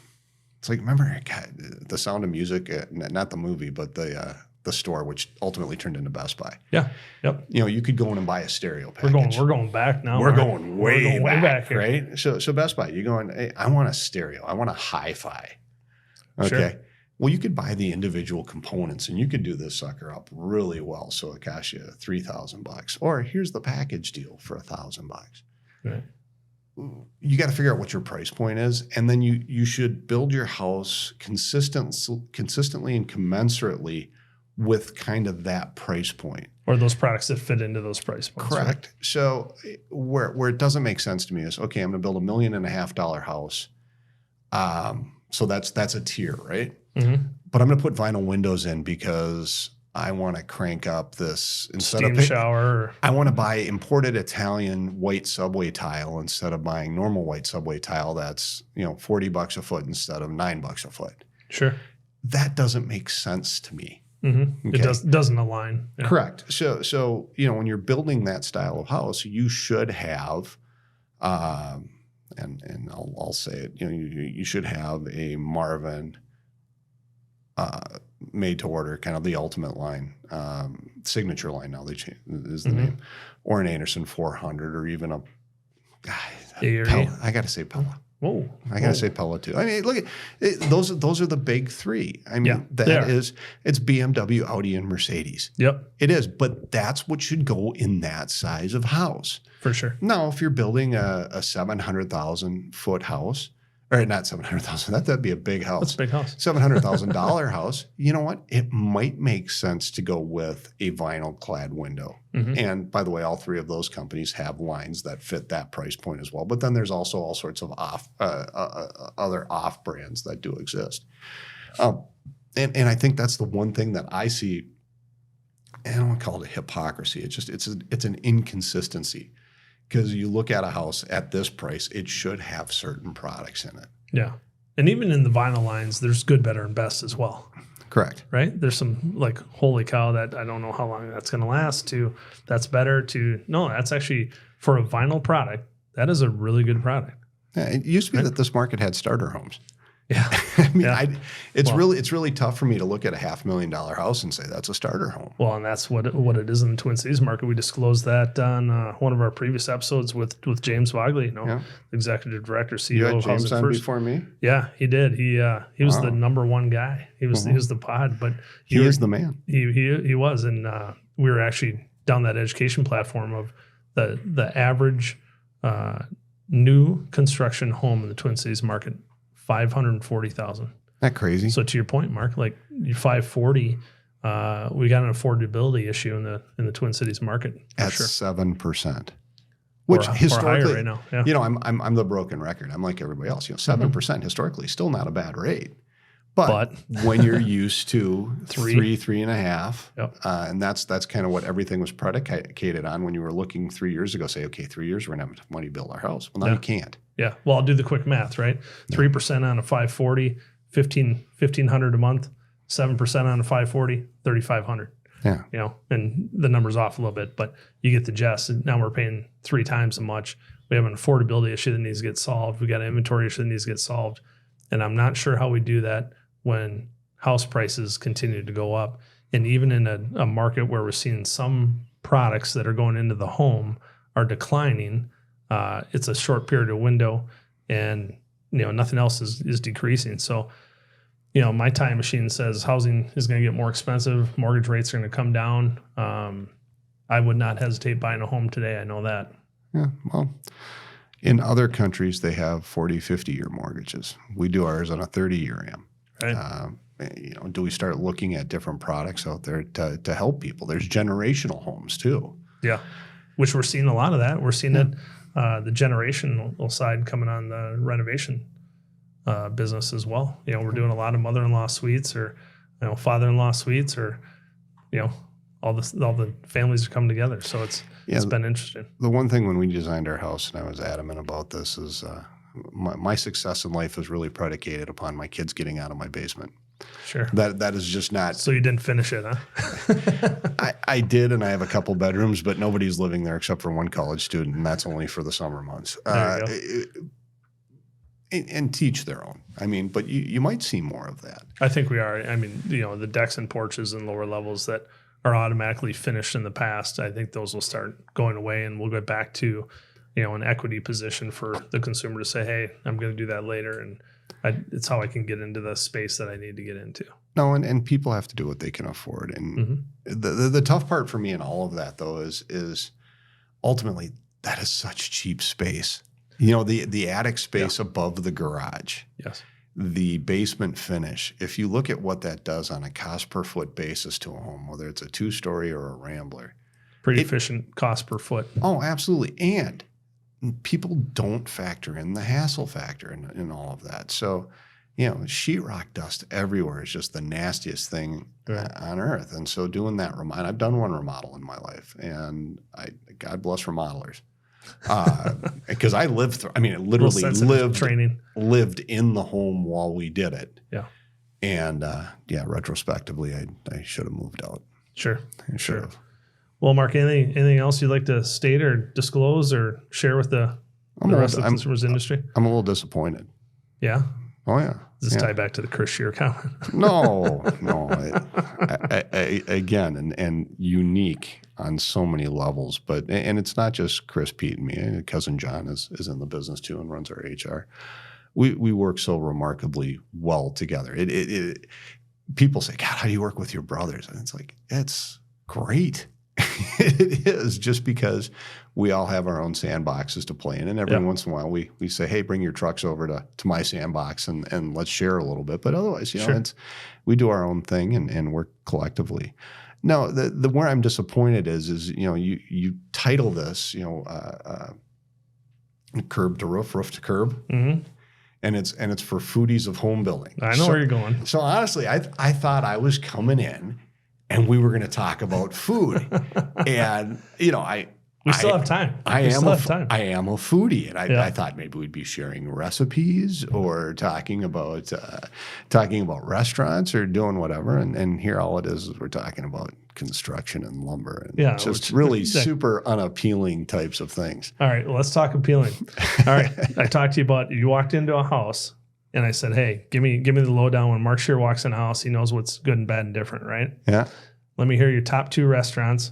it's like, remember, God, The Sound of Music, not the movie, but the store, which ultimately turned into Best Buy.
Yeah. Yep.
You know, you could go in and buy a stereo package.
We're going back now.
We're going way back
here.
Right? So Best Buy, you're going, hey, I want a stereo. I want a hi-fi. Okay. Sure. Well, you could buy the individual components and you could do this sucker up really well. So it costs you $3,000. Or here's the package deal for $1,000.
Right.
You got to figure out what your price point is. And then you should build your house consistently and commensurately with kind of that price point.
Or those products that fit into those price points.
Correct.
Right?
So where it doesn't make sense to me is, okay, I'm going to build $1.5 million house. So that's a tier, right?
Mm-hmm.
But I'm going to put vinyl windows in because I want to crank up this instead
Steam
of
shower.
I want to buy imported Italian white subway tile instead of buying normal white subway tile that's, $40 a foot instead of $9 a foot.
Sure.
That doesn't make sense to me.
Mm-hmm.
Okay.
It doesn't align. Yeah.
Correct. So when you're building that style of house, you should have, and I'll say it, you should have a Marvin made to order, kind of the ultimate line, signature line now is the name, or an Anderson 400, or even a Pella. I got to say Pella.
Whoa.
I got to say Pella too. I mean, look at it, those are the big three. I mean, it's BMW, Audi, and Mercedes.
Yep.
It is, but that's what should go in that size of house.
For sure.
Now, if you're building a 700,000 foot house, or not 700,000, that'd be a big house.
That's a big house.
$700,000 house. You know what? It might make sense to go with a vinyl clad window. Mm-hmm. And by the way, all three of those companies have lines that fit that price point as well. But then there's also all sorts of other off brands that do exist. And I think that's the one thing that I see. I don't want to call it a hypocrisy. It's an inconsistency. Because you look at a house at this price, it should have certain products in it.
Yeah. And even in the vinyl lines, there's good, better, and best as well.
Correct.
Right? There's some like, holy cow, that I don't know how long that's going to last, to that's better, to no, that's actually, for a vinyl product, that is a really good product.
Yeah, it used to be that this market had starter homes.
Yeah.
I mean, it's really tough for me to look at a $500,000 house and say that's a starter home.
Well, and that's what it is in the Twin Cities market. We disclosed that on one of our previous episodes with James Wagley, executive director, CEO
you had
of
James
Housing
on
First.
Before me?
Yeah, he did. He was the number one guy. He was the pod, but
he is the man.
He was, and we were actually down that education platform of the average new construction home in the Twin Cities market. 540,000.
That crazy.
So to your point, Mark, like your 540, we got an affordability issue in the Twin Cities market
at
sure.
7%, which
or
historically,
right now. Yeah.
I'm the broken record. I'm like everybody else. 7% historically, still not a bad rate. But when you're used to 3.5, yep. And that's kind of what everything was predicated on when you were looking 3 years ago, say, okay, 3 years, we're going to have enough money to build our house. Well, now you can't.
Yeah. Well, I'll do the quick math, right? 3% on a 540, $1,500 a month, 7% on a 540, $3,500.
Yeah.
And the number's off a little bit, but you get the gist. And now we're paying 3 times as much. We have an affordability issue that needs to get solved. We got an inventory issue that needs to get solved. And I'm not sure how we do that when house prices continue to go up. And even in a market where we're seeing some products that are going into the home are declining, it's a short period of window, and nothing else is decreasing. So, my time machine says housing is going to get more expensive. Mortgage rates are going to come down. I would not hesitate buying a home today. I know that.
Yeah. Well, in other countries, they have 40, 50-year mortgages. We do ours on a 30-year AM.
Right.
Do we start looking at different products out there to help people? There's generational homes too.
Yeah, which we're seeing a lot of that. We're seeing it, the generational side coming on the renovation business as well. We're doing a lot of mother-in-law suites, or father-in-law suites, or all the families are coming together. So it's been interesting.
The one thing when we designed our house, and I was adamant about this, is my success in life is really predicated upon my kids getting out of my basement.
Sure.
That is just not.
So you didn't finish it, huh?
I did, and I have a couple bedrooms, but nobody's living there except for one college student, and that's only for the summer months.
There you go.
And teach their own. I mean, but you might see more of that.
I think we are. I mean, the decks and porches and lower levels that are automatically finished in the past, I think those will start going away, and we'll get back to an equity position for the consumer to say, hey, I'm going to do that later. And it's how I can get into the space that I need to get into.
No, and people have to do what they can afford. And the tough part for me in all of that, though, is ultimately that is such cheap space. The attic space above the garage.
Yes.
the basement finish, if you look at what that does on a cost per foot basis to a home, whether it's a 2-story or a rambler.
Pretty efficient cost per foot.
Oh, absolutely. And people don't factor in the hassle factor in all of that. So, sheetrock dust everywhere is just the nastiest thing on earth. And so doing that remodel, I've done one remodel in my life, and God bless remodelers. Because I lived through, I literally lived in the home while we did it.
Yeah.
And retrospectively, I should have moved out.
Sure.
I should have.
Well, Mark, anything else you'd like to state or disclose or share with the rest of the consumers industry?
I'm a little disappointed.
Yeah?
Oh, yeah.
Does this tie back to the Chris Scherer comment?
No. Again, and unique on so many levels. And it's not just Chris, Pete, and me. Cousin John is in the business too and runs our HR. We work so remarkably well together. People say, God, how do you work with your brothers? And it's like, it's great. It is, just because we all have our own sandboxes to play in. And every once in a while we say, hey, bring your trucks over to my sandbox and let's share a little bit. But otherwise, we do our own thing and work collectively. No, the where I'm disappointed is you title this, curb to roof, roof to curb. Mm-hmm. And it's for foodies of home building.
I know where you're going.
So honestly, I thought I was coming in and we were going to talk about food. And,
we still have time.
I am a foodie. And I thought maybe we'd be sharing recipes or talking about restaurants or doing whatever. And here all it is we're talking about construction and lumber and just really super unappealing types of things.
All right. Well, let's talk appealing. All right. I talked to you about, you walked into a house and I said, hey, give me the lowdown. When Mark Scherer walks in a house, he knows what's good and bad and different, right?
Yeah.
Let me hear your top 2 restaurants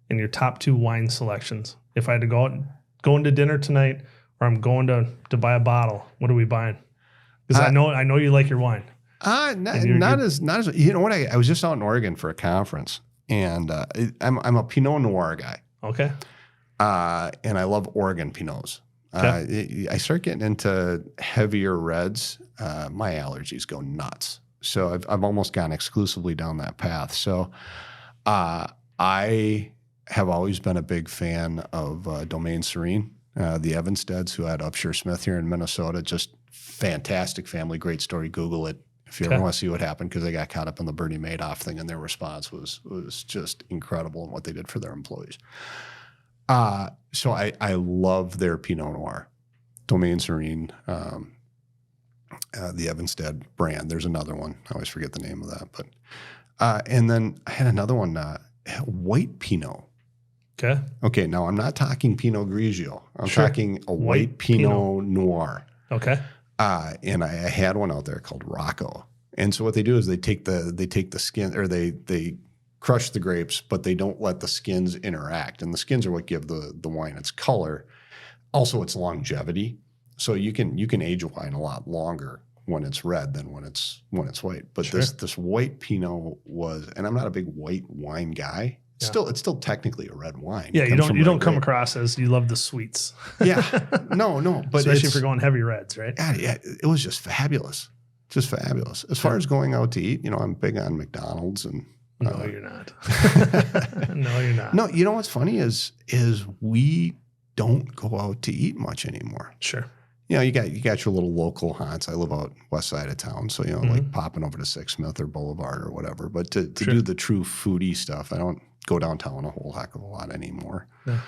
and your top 2 wine selections. If I had to go into dinner tonight, or I'm going to buy a bottle, what are we buying? Because I know you like your wine.
Not as you know what, I was just out in Oregon for a conference, and I'm a Pinot Noir guy.
Okay.
And I love Oregon Pinots. Okay. I start getting into heavier reds. My allergies go nuts. So I've almost gone exclusively down that path. So I have always been a big fan of Domaine Serene, the Evansteads, who had Upshur Smith here in Minnesota. Just fantastic family, great story. Google it if you ever want to see what happened, because they got caught up in the Bernie Madoff thing, and their response was just incredible in what they did for their employees. So I love their Pinot Noir, Domaine Serene, the Evanstead brand. There's another one. I always forget the name of that. But and then I had another one, white Pinot. Okay. Now I'm not talking Pinot Grigio. I'm talking a white Pinot Noir.
Okay.
And I had one out there called Rocco. And so what they do is they take the skin, or they crush the grapes, but they don't let the skins interact. And the skins are what give the wine its color, also its longevity. So you can age a wine a lot longer when it's red than when it's white. But this white Pinot was, and I'm not a big white wine guy. It's still technically a red wine.
Yeah, you don't come across as you love the sweets.
Yeah, no, but
especially if you're going heavy reds, right?
Yeah, it was just fabulous, As far as going out to eat, I'm big on McDonald's and.
No, you're not. No, you're not.
No, you know what's funny is we don't go out to eat much anymore.
Sure.
You got your little local haunts. I live out west side of town, so like popping over to Sixth Smith or Boulevard or whatever. But to do the true foodie stuff, I don't go downtown a whole heck of a lot anymore. Yeah.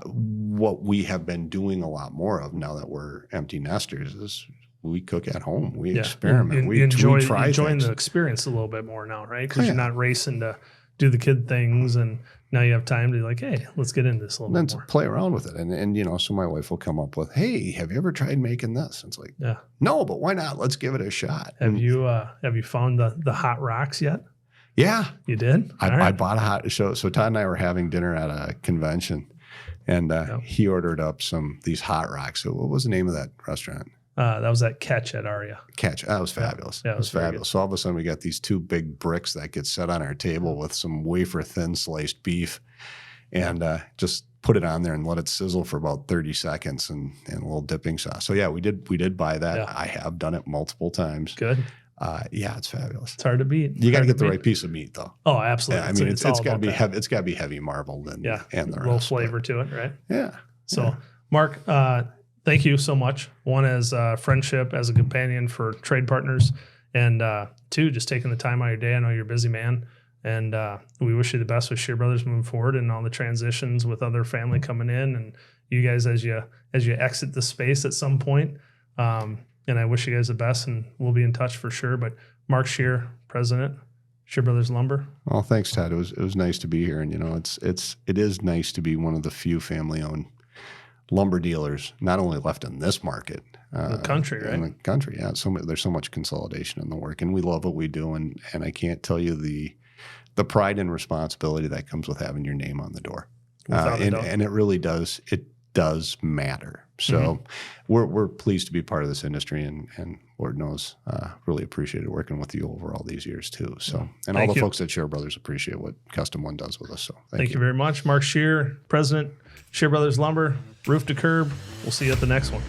What we have been doing a lot more of now that we're empty nesters is we cook at home. We experiment. We enjoy
the experience a little bit more now, right? Because you're not racing to do the kid things, and now you have time to be like, hey, let's get into this a little bit more.
Play around with it. And so my wife will come up with, hey, have you ever tried making this? And it's like, no, but why not? Let's give it a shot.
Have you found the hot rocks yet?
Yeah.
You did?
I bought a hot, so Todd and I were having dinner at a convention, and he ordered up these hot rocks. So what was the name of that restaurant?
That was at Catch at Aria.
Catch. That was fabulous. Yeah, it was fabulous. So all of a sudden we got these 2 big bricks that get set on our table with some wafer thin sliced beef, and just put it on there and let it sizzle for about 30 seconds and a little dipping sauce. So yeah, we did buy that.
Yeah.
I have done it multiple times.
Good.
Yeah, it's fabulous.
It's hard to beat.
You got to get the right piece of meat though.
Oh, absolutely.
Yeah, I mean, it's
all
got to
about
be
that.
heavy. It's got to be heavy marbled and
Yeah.
and the
A little
rest,
flavor to it, right?
Yeah.
So,
yeah.
Mark, thank you so much. One, as a friendship, as a companion for trade partners, and two, just taking the time out of your day. I know you're a busy man, and we wish you the best with Scherer Brothers moving forward and all the transitions with other family coming in, and you guys as you exit the space at some point. And I wish you guys the best, and we'll be in touch for sure. But Mark Scherer, President, Scherer Brothers Lumber.
Well, thanks, Todd. It was nice to be here, and it is nice to be one of the few family-owned lumber dealers, not only left in this market,
The country, right?
In the country, yeah. There's so much consolidation in the work, and we love what we do, and I can't tell you the pride and responsibility that comes with having your name on the door.
Without a doubt.
And it really does. It does matter. So we're pleased to be part of this industry, and Lord knows, really appreciated working with you over all these years too. So, and all the folks at Scherer Brothers appreciate what Custom One does with us. So thank you
very much. Mark Scherer, President, Scherer Brothers Lumber, roof to curb. We'll see you at the next one.